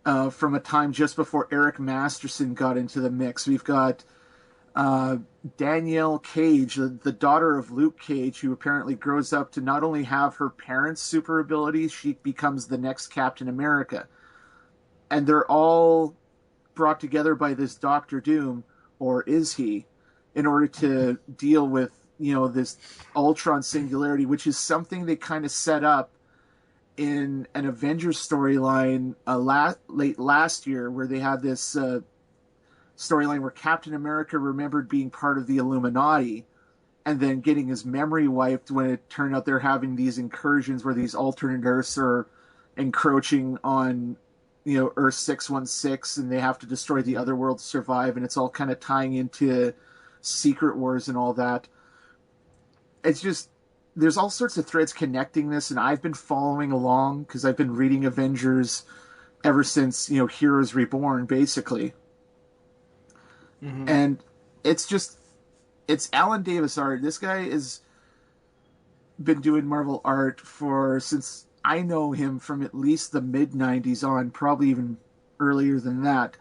from a time just before Eric Masterson got into the mix. We've got Danielle Cage, the daughter of Luke Cage, who apparently grows up to not only have her parents' super abilities, she becomes the next Captain America. And they're all brought together by this Doctor Doom, or is he, in order to deal with, this Ultron singularity, which is something they kind of set up in an Avengers storyline late last year, where they had this storyline where Captain America remembered being part of the Illuminati and then getting his memory wiped when it turned out they're having these incursions where these alternate Earths are encroaching on Earth 616, and they have to destroy the other world to survive, and it's all kind of tying into Secret Wars and all that. It's just, there's all sorts of threads connecting this, and I've been following along because I've been reading Avengers ever since, Heroes Reborn, basically. Mm-hmm. And it's Alan Davis art. This guy has been doing Marvel art since I know him from at least the mid-90s on, probably even earlier than that.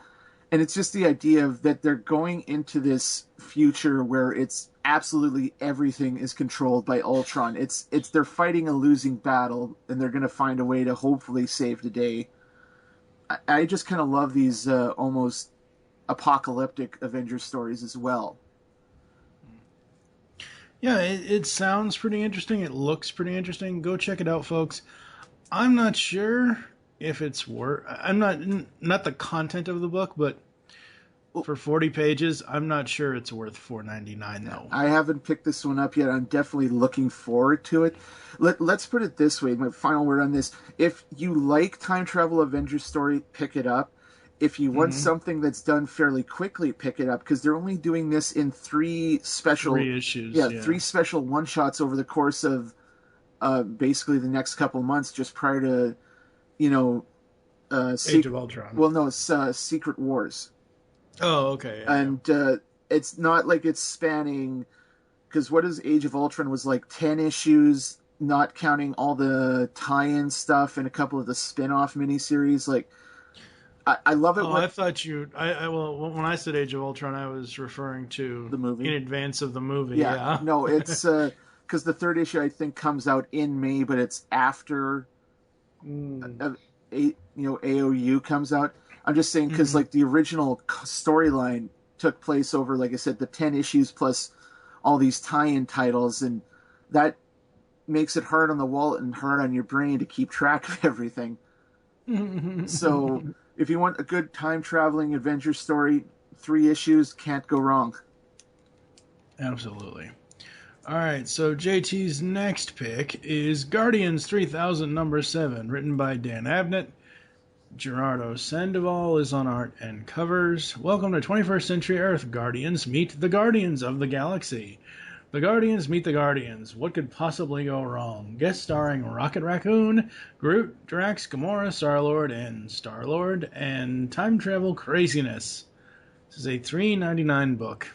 And it's just the idea of that they're going into this future where it's absolutely everything is controlled by Ultron. They're fighting a losing battle, and they're going to find a way to hopefully save the day. I just kind of love these almost apocalyptic Avengers stories as well. Yeah, it sounds pretty interesting. It looks pretty interesting. Go check it out, folks. I'm not sure if it's worth... I'm not the content of the book, but for 40 pages, I'm not sure it's worth $4.99 though. I haven't picked this one up yet. I'm definitely looking forward to it. Let's put it this way, my final word on this. If you like time travel Avengers story, pick it up. If you want something that's done fairly quickly, pick it up, because they're only doing this in 3 special... 3 issues. Yeah, 3 special one-shots over the course of basically the next couple months, just prior to, Age of Ultron. Well, no, it's Secret Wars. Oh, okay. Yeah, and it's not like it's spanning, because what is Age of Ultron was like 10 issues, not counting all the tie-in stuff and a couple of the spin-off miniseries. Like, I love it. I thought well, when I said Age of Ultron, I was referring to the movie in advance of the movie. Yeah. No, it's because the 3rd issue I think comes out in May, but it's after AOU comes out. I'm just saying because like the original storyline took place over, like I said, the 10 issues plus all these tie-in titles, and that makes it hard on the wallet and hard on your brain to keep track of everything. So if you want a good time-traveling adventure story, 3 issues, can't go wrong. Absolutely. All right, so JT's next pick is Guardians 3000 number 7, written by Dan Abnett. Gerardo Sandoval is on art and covers. Welcome to 21st Century Earth. Guardians meet the Guardians of the Galaxy. The Guardians meet the Guardians. What could possibly go wrong? Guest starring Rocket Raccoon, Groot, Drax, Gamora, Star-Lord, and time travel craziness. This is a $3.99 book.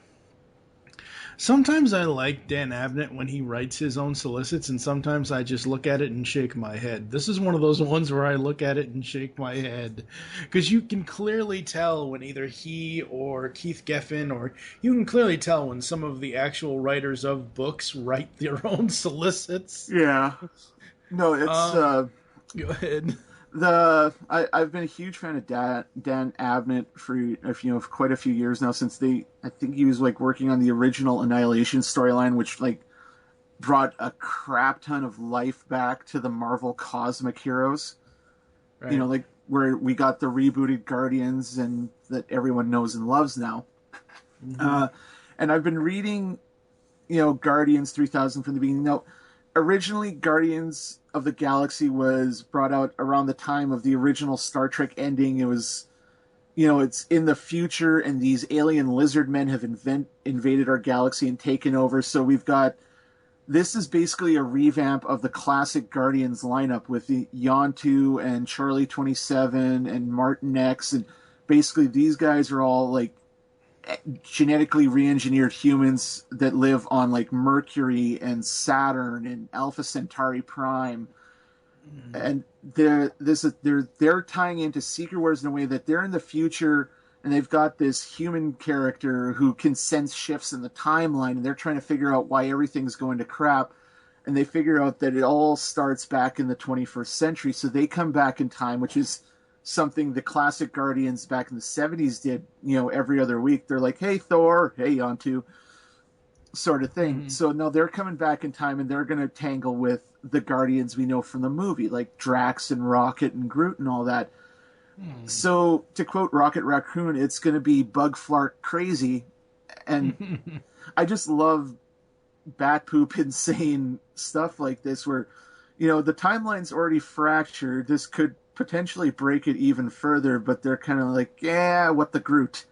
Sometimes I like Dan Abnett when he writes his own solicits, and sometimes I just look at it and shake my head. This is one of those ones where I look at it and shake my head. Because you can clearly tell when either he or Keith Geffen, or you can clearly tell when some of the actual writers of books write their own solicits. Yeah. No, it's... Go ahead. I've been a huge fan of Dan Abnett for quite a few years now, since I think he was like working on the original Annihilation storyline, which like brought a crap ton of life back to the Marvel cosmic heroes. Right. Like where we got the rebooted Guardians and that everyone knows and loves now. And I've been reading, Guardians 3000 from the beginning. Now, originally Guardians of the Galaxy was brought out around the time of the original Star Trek ending. It was, it's in the future, and these alien lizard men have invaded our galaxy and taken over. So this is basically a revamp of the classic Guardians lineup with the Yontu and Charlie 27 and Martin X, and basically these guys are all like genetically re-engineered humans that live on like Mercury and Saturn and Alpha Centauri Prime, and they're tying into Secret Wars in a way that they're in the future, and they've got this human character who can sense shifts in the timeline, and they're trying to figure out why everything's going to crap, and they figure out that it all starts back in the 21st century, so they come back in time, which is something the classic Guardians back in the 70s did, every other week. They're like, hey, Thor, hey, Yondu, sort of thing. Mm-hmm. So now they're coming back in time, and they're going to tangle with the Guardians we know from the movie, like Drax and Rocket and Groot and all that. So, to quote Rocket Raccoon, it's going to be bug flark crazy. And I just love bat poop insane stuff like this where, the timeline's already fractured. This could potentially break it even further, but they're kind of like, yeah, what the Groot.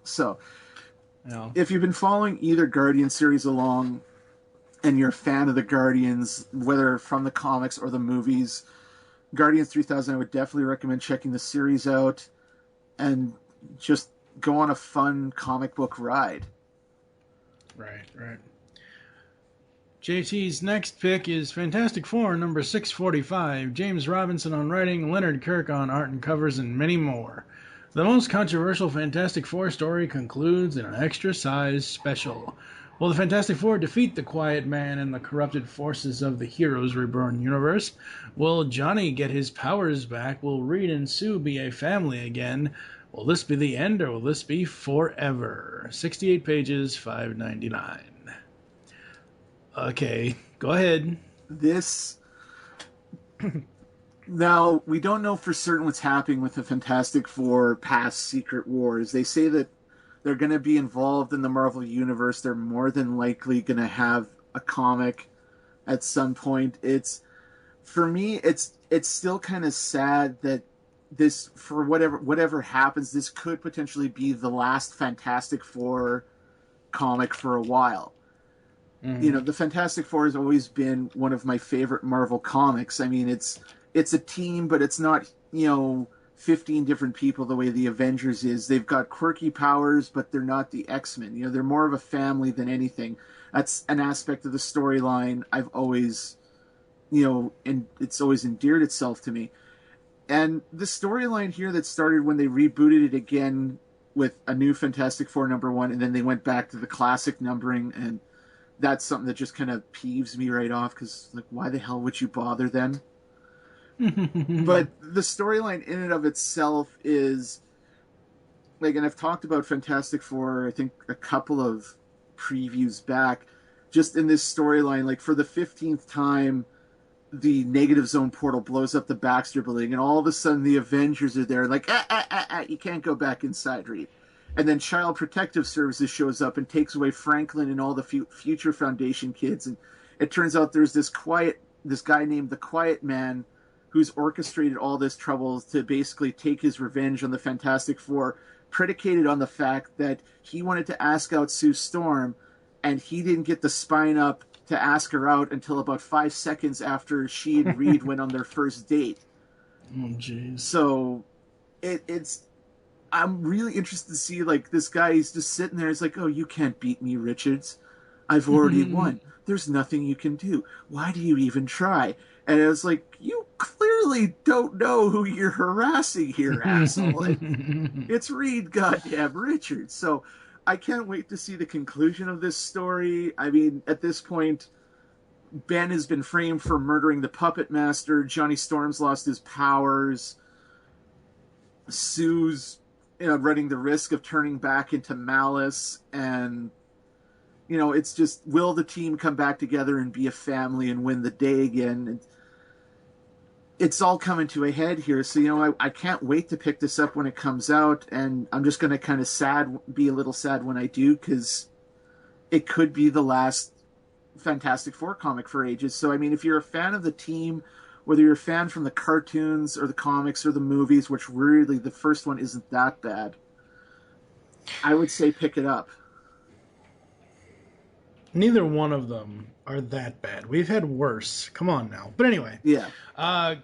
So, if you've been following either Guardian series along and you're a fan of the Guardians, whether from the comics or the movies, Guardians 3000, I would definitely recommend checking the series out and just go on a fun comic book ride. Right. JT's next pick is Fantastic Four, number 645. James Robinson on writing, Leonard Kirk on art and covers, and many more. The most controversial Fantastic Four story concludes in an extra-sized special. Will the Fantastic Four defeat the Quiet Man and the corrupted forces of the Heroes Reborn universe? Will Johnny get his powers back? Will Reed and Sue be a family again? Will this be the end, or will this be forever? 68 pages, $5.99. Okay, go ahead. Now, we don't know for certain what's happening with the Fantastic Four past Secret Wars. They say that they're going to be involved in the Marvel Universe. They're more than likely going to have a comic at some point. For me, it's still kind of sad that this, for whatever happens, this could potentially be the last Fantastic Four comic for a while. Mm-hmm. The Fantastic Four has always been one of my favorite Marvel comics. I mean, it's a team, but it's not, 15 different people the way the Avengers is. They've got quirky powers, but they're not the X-Men. They're more of a family than anything. That's an aspect of the storyline I've always, and it's always endeared itself to me. And the storyline here that started when they rebooted it again with a new Fantastic Four #1, and then they went back to the classic numbering, and that's something that just kind of peeves me right off, because, like, why the hell would you bother then? But the storyline in and of itself is, like, and I've talked about Fantastic Four, I think, a couple of previews back, just in this storyline, like, for the 15th time, the Negative Zone portal blows up the Baxter Building, and all of a sudden the Avengers are there, like, you can't go back inside, Reed. And then Child Protective Services shows up and takes away Franklin and all the Future Foundation kids. And it turns out there's this guy named the Quiet Man who's orchestrated all this trouble to basically take his revenge on the Fantastic Four, predicated on the fact that he wanted to ask out Sue Storm, and he didn't get the spine up to ask her out until about 5 seconds after she and Reed went on their first date. Oh, jeez. So I'm really interested to see, like, this guy, he's just sitting there. He's like, oh, you can't beat me, Richards. I've already won. There's nothing you can do. Why do you even try? And I was like, you clearly don't know who you're harassing here, asshole. It's Reed goddamn Richards. So I can't wait to see the conclusion of this story. I mean, at this point, Ben has been framed for murdering the Puppet Master. Johnny Storm's lost his powers. Sue's running the risk of turning back into Malice, and it's just, will the team come back together and be a family and win the day again? And it's all coming to a head here, so I can't wait to pick this up when it comes out, and I'm just going to kind of be a little sad when I do, because it could be the last Fantastic Four comic for ages. So I mean, if you're a fan of the team, whether you're a fan from the cartoons or the comics or the movies, which really the first one isn't that bad, I would say pick it up. Neither one of them are that bad. We've had worse. Come on now. But anyway. Yeah.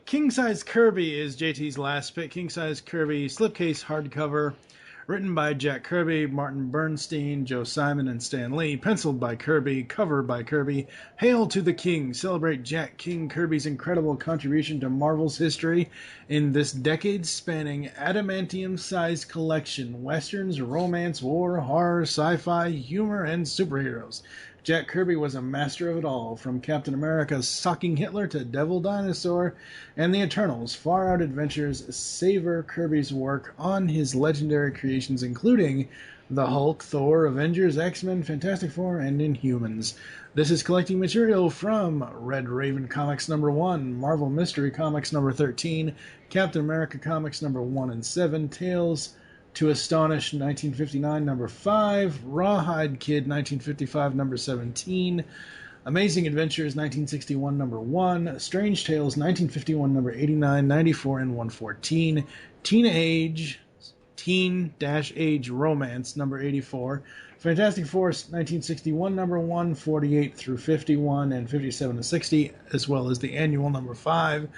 King Size Kirby is JT's last pick. King Size Kirby, slipcase hardcover. Written by Jack Kirby, Martin Bernstein, Joe Simon, and Stan Lee. Penciled by Kirby. Cover by Kirby. Hail to the King. Celebrate Jack King Kirby's incredible contribution to Marvel's history in this decade-spanning adamantium-sized collection. Westerns, romance, war, horror, sci-fi, humor, and superheroes. Jack Kirby was a master of it all, from Captain America's Stalking Hitler to Devil Dinosaur and the Eternals. Far Out Adventures savor Kirby's work on his legendary creations, including the Hulk, Thor, Avengers, X-Men, Fantastic Four, and Inhumans. This is collecting material from Red Raven Comics number 1, Marvel Mystery Comics number 13, Captain America Comics number 1 and 7, Tales to Astonish 1959 number 5, Rawhide Kid 1955 number 17, Amazing Adventures 1961 number 1, Strange Tales 1951 number 89, 94, and 114, Teen-Age Romance number 84, Fantastic Four 1961 number 1, 48 through 51, and 57 to 60, as well as the annual number 5,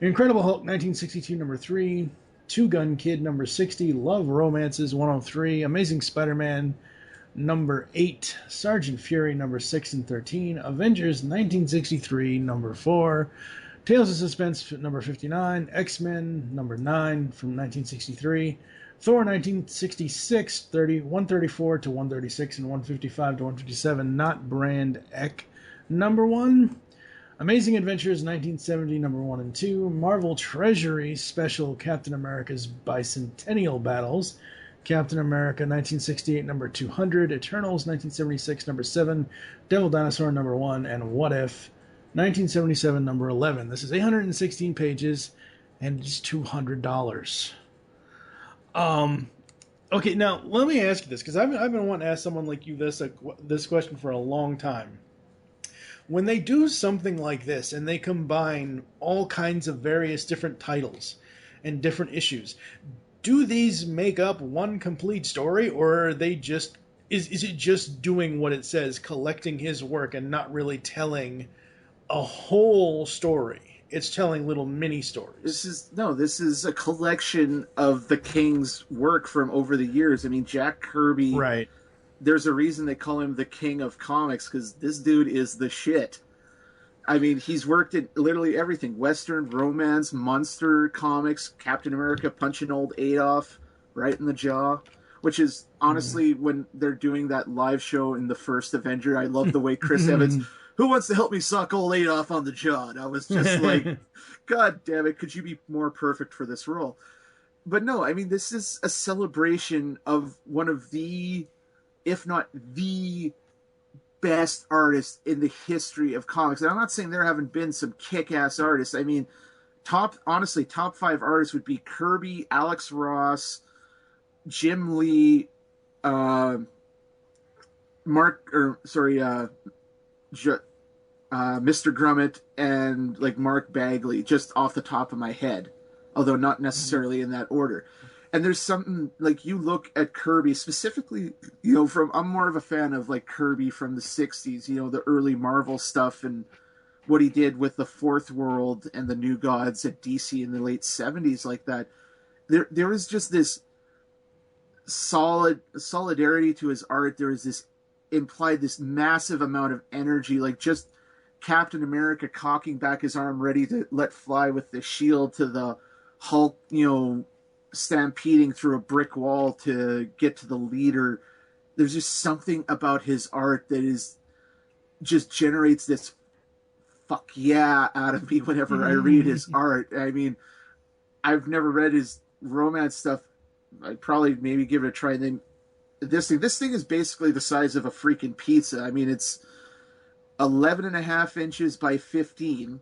Incredible Hulk 1962 number 3, Two Gun Kid number 60, Love Romances 103, Amazing Spider-Man number 8, Sergeant Fury number 6 and 13, Avengers 1963 number 4, Tales of Suspense number 59, X-Men number 9 from 1963, Thor 1966, 134 to 136 and 155 to 157, Not Brand Ek number 1, Amazing Adventures 1970 number 1 and 2, Marvel Treasury Special Captain America's Bicentennial Battles, Captain America 1968 number 200, Eternals 1976 number 7, Devil Dinosaur number 1, and What If 1977 number 11. This is 816 pages and it's $200. Okay, now let me ask you this, because I've been wanting to ask someone like you this question for a long time. When they do something like this and they combine all kinds of various different titles and different issues, do these make up one complete story, or are they just is it just doing what it says, collecting his work and not really telling a whole story? It's telling little mini stories. This is a collection of the King's work from over the years. I mean, Jack Kirby, right? There's a reason they call him the King of Comics, because this dude is the shit. I mean, he's worked in literally everything. Western, romance, monster comics, Captain America punching old Adolf right in the jaw. Which is, honestly, when they're doing that live show in the first Avenger, I love the way Chris Evans, who wants to help me suck old Adolf on the jaw? And I was just like, God damn it, could you be more perfect for this role? But no, I mean, this is a celebration of one of the, if not the best artists in the history of comics. And I'm not saying there haven't been some kick-ass artists. I mean, top 5 artists would be Kirby, Alex Ross, Jim Lee, Mr. Grummett, and like Mark Bagley, just off the top of my head, although not necessarily in that order. And there's something, like, you look at Kirby specifically, I'm more of a fan of, like, Kirby from the 60s, the early Marvel stuff and what he did with the Fourth World and the New Gods at DC in the late 70s, like that. There was just this solidarity to his art. There was this implied this massive amount of energy, like just Captain America cocking back his arm ready to let fly with the shield to the Hulk, stampeding through a brick wall to get to the leader. There's just something about his art that is just generates this fuck yeah out of me whenever I read his art. I mean, I've never read his romance stuff. I'd probably maybe give it a try. And then this thing is basically the size of a freaking pizza. I mean, it's 11.5 inches by 15.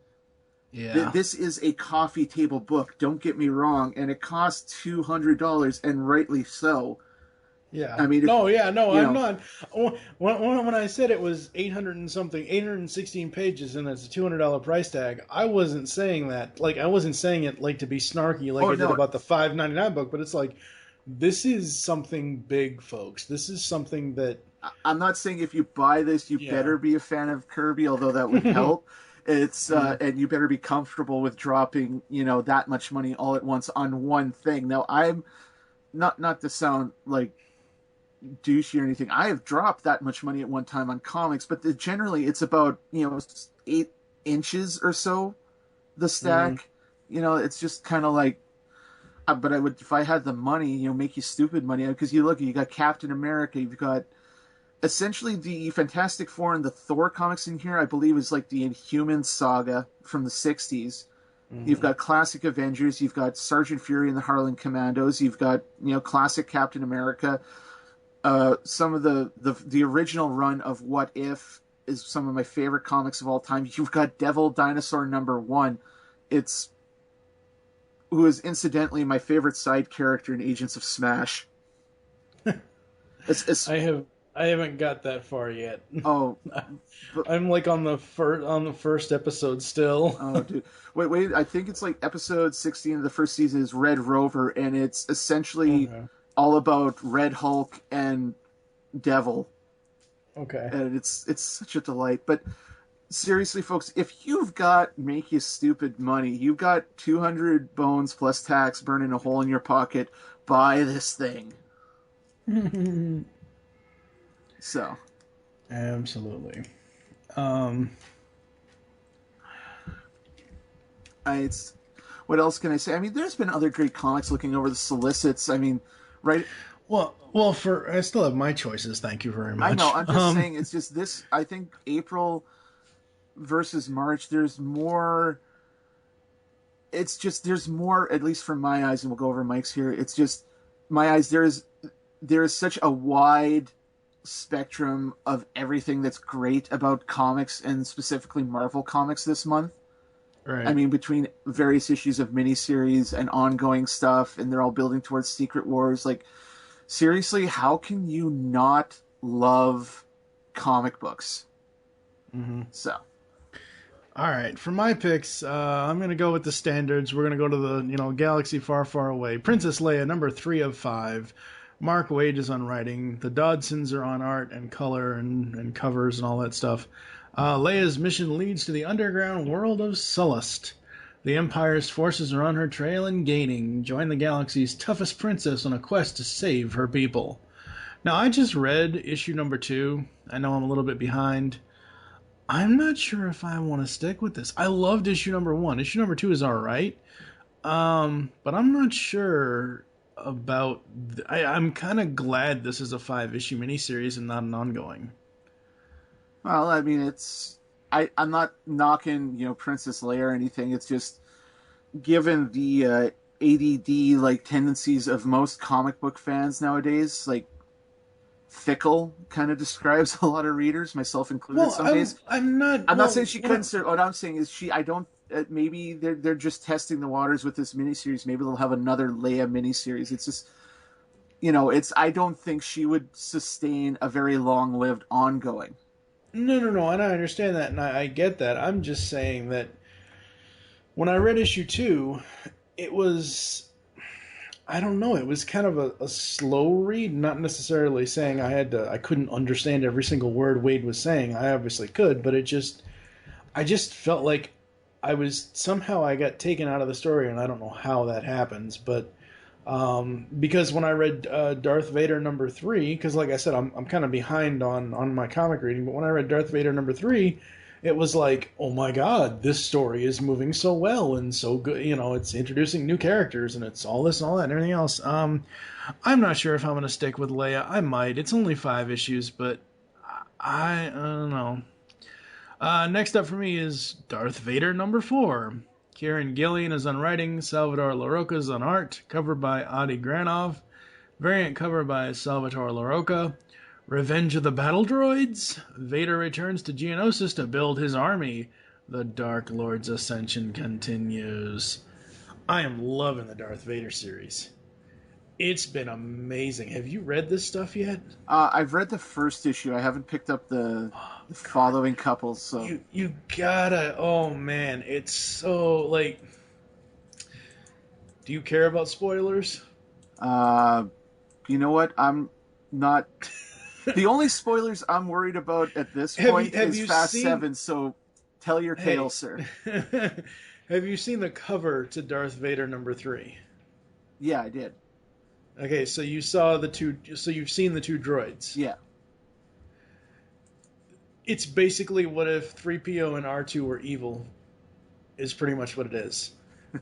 Yeah. This is a coffee table book, don't get me wrong, and it costs $200, and rightly so. Yeah. I mean, I'm not. When I said it was 816 pages, and it's a $200 price tag, I wasn't saying that. Like, I wasn't saying it like to be snarky, like I did about the $5.99 book. But it's like, this is something big, folks. This is something that I'm not saying if you buy this, you better be a fan of Kirby, although that would help. It's and you better be comfortable with dropping, that much money all at once on one thing. Now, I'm not to sound like douchey or anything, I have dropped that much money at one time on comics, but generally it's about 8 inches or so the stack. It's just kind of like, but I would, if I had the money, make you stupid money, because you got Captain America, you've got essentially the Fantastic Four and the Thor comics in here. I believe is like the Inhuman saga from the 60s. You've got classic Avengers, you've got Sergeant Fury and the Harlan Commandos, you've got classic Captain America. Some of the original run of What If is some of my favorite comics of all time. You've got Devil Dinosaur #1. Who is incidentally my favorite side character in Agents of Smash. I haven't got that far yet. Oh, I'm like on the first episode still. Oh, dude, wait! I think it's like episode 16 of the first season is Red Rover, and it's essentially all about Red Hulk and Devil. Okay, and it's such a delight. But seriously, folks, if you've got make you stupid money, you've got 200 bones plus tax burning a hole in your pocket, buy this thing. So, absolutely. What else can I say? I mean, there's been other great comics looking over the solicits. I mean, right? Well, I still have my choices. Thank you very much. I know. I'm just saying, it's just this. I think April versus March. There's more. It's just there's more, at least from my eyes, and we'll go over Mike's here. It's just my eyes. There is such a wide spectrum of everything that's great about comics, and specifically Marvel comics this month. Right. I mean, between various issues of miniseries and ongoing stuff, and they're all building towards Secret Wars. Like, seriously, how can you not love comic books? Mm-hmm. So, all right, for my picks, I'm going to go with the standards. We're going to go to the galaxy far, far away. Princess Leia, number 3 of 5. Mark Waid is on writing. The Dodsons are on art and color and covers and all that stuff. Leia's mission leads to the underground world of Sullust. The Empire's forces are on her trail and gaining. Join the galaxy's toughest princess on a quest to save her people. Now, I just read issue number 2. I know I'm a little bit behind. I'm not sure if I want to stick with this. I loved issue number 1. Issue number 2 is all right. But I'm not sure about... I'm kind of glad this is a 5-issue miniseries and not an ongoing. Well, I mean, I'm not knocking, Princess Leia or anything. It's just, given the ADD tendencies of most comic book fans nowadays, fickle kind of describes a lot of readers, myself included. Some days. I'm not saying she couldn't serve. What I'm saying is maybe they're just testing the waters with this miniseries. Maybe they'll have another Leia miniseries. It's just, I don't think she would sustain a very long-lived ongoing. No, and I understand that, and I get that. I'm just saying that when I read issue 2, it was, I don't know, it was kind of a slow read, not necessarily saying I couldn't understand every single word Wade was saying. I obviously could, but I just felt like I got taken out of the story, and I don't know how that happens, but because when I read Darth Vader number 3, because like I said, I'm kind of behind on my comic reading, but when I read Darth Vader number 3, it was like, oh my god, this story is moving so well and so good. It's introducing new characters and it's all this and all that and everything else. I'm not sure if I'm going to stick with Leia. I might. It's only 5 issues, but I don't know. Next up for me is Darth Vader number 4. Kieran Gillian is on writing, Salvador Larroca is on art, cover by Adi Granov, variant cover by Salvatore Larroca. Revenge of the Battle Droids? Vader returns to Geonosis to build his army. The Dark Lord's ascension continues. I am loving the Darth Vader series. It's been amazing. Have you read this stuff yet? I've read the first issue. I haven't picked up the following couples. So you gotta. Oh man, it's so Do you care about spoilers? You know what? I'm not. The only spoilers I'm worried about at this point is Fast 7. So tell your tale, sir. Have you seen the cover to Darth Vader number 3? Yeah, I did. Okay, so you saw the two. So you've seen the two droids. Yeah. It's basically what if 3PO and R2 were evil. Is pretty much what it is,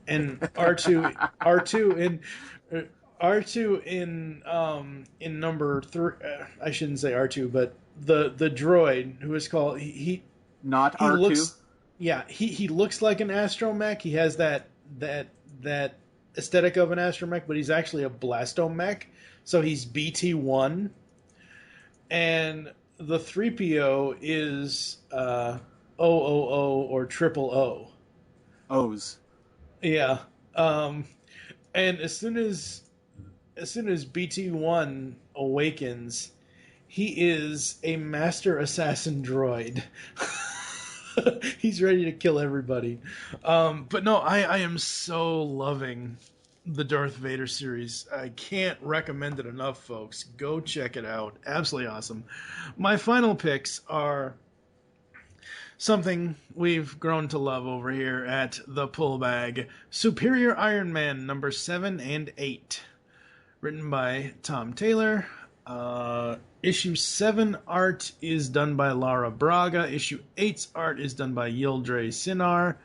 and R2 in number 3. I shouldn't say R2, but the droid who is called he R2. Looks, yeah, he looks like an astromech. He has that aesthetic of an astromech, but he's actually a blastomech. So he's BT1, and the 3PO is 000 or 000. O's. Yeah. And as soon as BT1 awakens, he is a master assassin droid. He's ready to kill everybody. But no, I am so loving the Darth Vader series. I can't recommend it enough, folks. Go check it out. Absolutely awesome. My final picks are something we've grown to love over here at the Pull Bag. Superior Iron Man number 7 and 8. Written by Tom Taylor. Issue 7 art is done by Lara Braga. Issue 8's art is done by Yildre Sinar.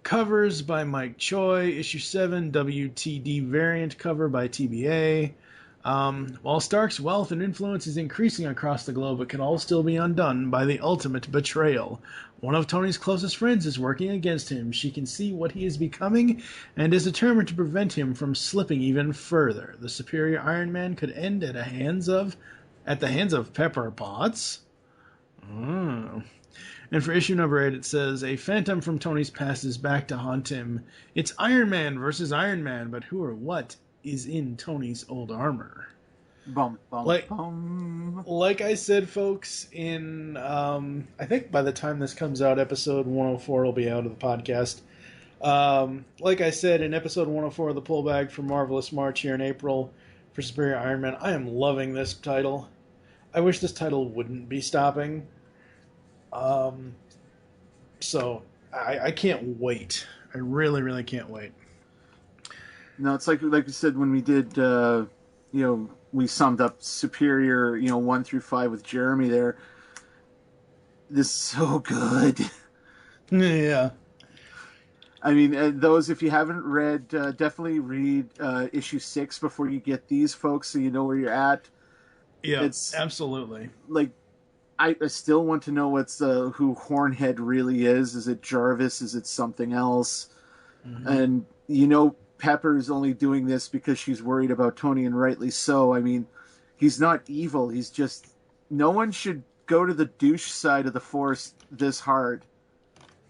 Covers by Mike Choi. Issue 7 WTD variant cover by TBA. While Stark's wealth and influence is increasing across the globe, it can all still be undone by the ultimate betrayal. One of Tony's closest friends is working against him. She can see what he is becoming and is determined to prevent him from slipping even further. The Superior Iron Man could end at the hands of Pepper Potts. And for issue number 8, it says, a phantom from Tony's past is back to haunt him. It's Iron Man versus Iron Man, but who or what is in Tony's old armor? Like I said, folks, in I think by the time this comes out, episode 104 will be out of the podcast. Like I said, in episode 104 of the Pull Bag for Marvelous March here in April for Superior Iron Man, I am loving this title. I wish this title wouldn't be stopping. So I can't wait. I really, really can't wait. No, it's like you said when we did, we summed up Superior, 1 through 5 with Jeremy there. This is so good. Yeah. I mean, those, if you haven't read, definitely read issue 6 before you get these, folks, so you know where you're at. Yeah, it's absolutely. Like, I still want to know who Hornhead really is. Is it Jarvis? Is it something else? Mm-hmm. And, Pepper's only doing this because she's worried about Tony, and rightly so. I mean, he's not evil. He's just... No one should go to the douche side of the Force this hard.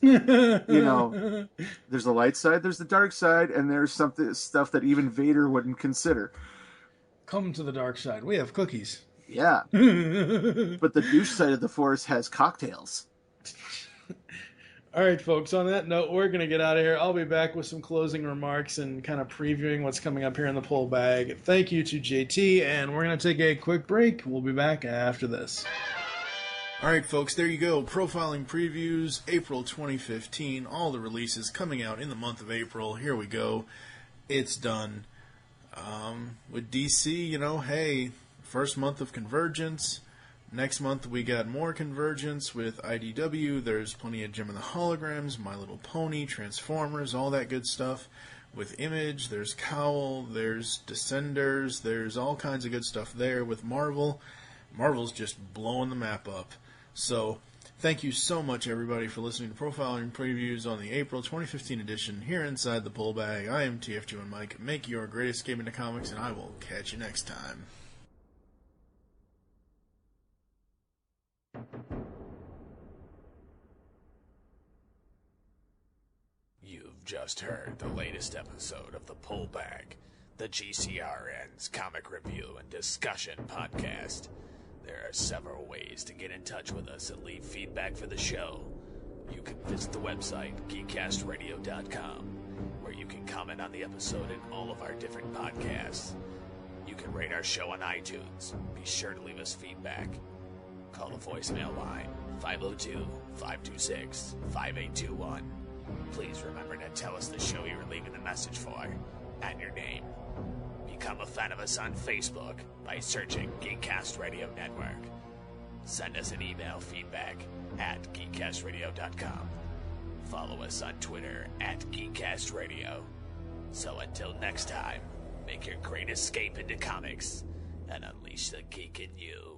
There's the light side, there's the dark side, and there's stuff that even Vader wouldn't consider. Come to the dark side. We have cookies. Yeah. But the douche side of the Force has cocktails. All right, folks, on that note, we're going to get out of here. I'll be back with some closing remarks and kind of previewing what's coming up here in the Pull Bag. Thank you to JT, and we're going to take a quick break. We'll be back after this. All right, folks, there you go. Profiling Previews, April 2015. All the releases coming out in the month of April. Here we go. It's done. With DC, hey, first month of Convergence. Next month we got more Convergence with IDW. There's plenty of Gem and the Holograms, My Little Pony, Transformers, all that good stuff. With Image, there's Cowl, there's Descenders, there's all kinds of good stuff there. With Marvel, Marvel's just blowing the map up. So, thank you so much, everybody, for listening to Profiling Previews on the April 2015 edition here inside the Pull Bag. I am TFG1 Mike. Make your great escape into comics, and I will catch you next time. You've just heard the latest episode of the Pull Bag, the GCRN's comic review and discussion podcast. There are several ways to get in touch with us and leave feedback for the show. You can visit the website, geekcastradio.com, where you can comment on the episode and all of our different podcasts. You can rate our show on iTunes. Be sure to leave us feedback. Call the voicemail line, 502-526-5821. Please remember to tell us the show you were leaving the message for and your name. Become Become a fan of us on Facebook by searching Geekcast Radio Network. Send us an email feedback at geekcastradio.com. Follow us on Twitter at GeekCastRadio. So until next time, make your great escape into comics and unleash the geek in you.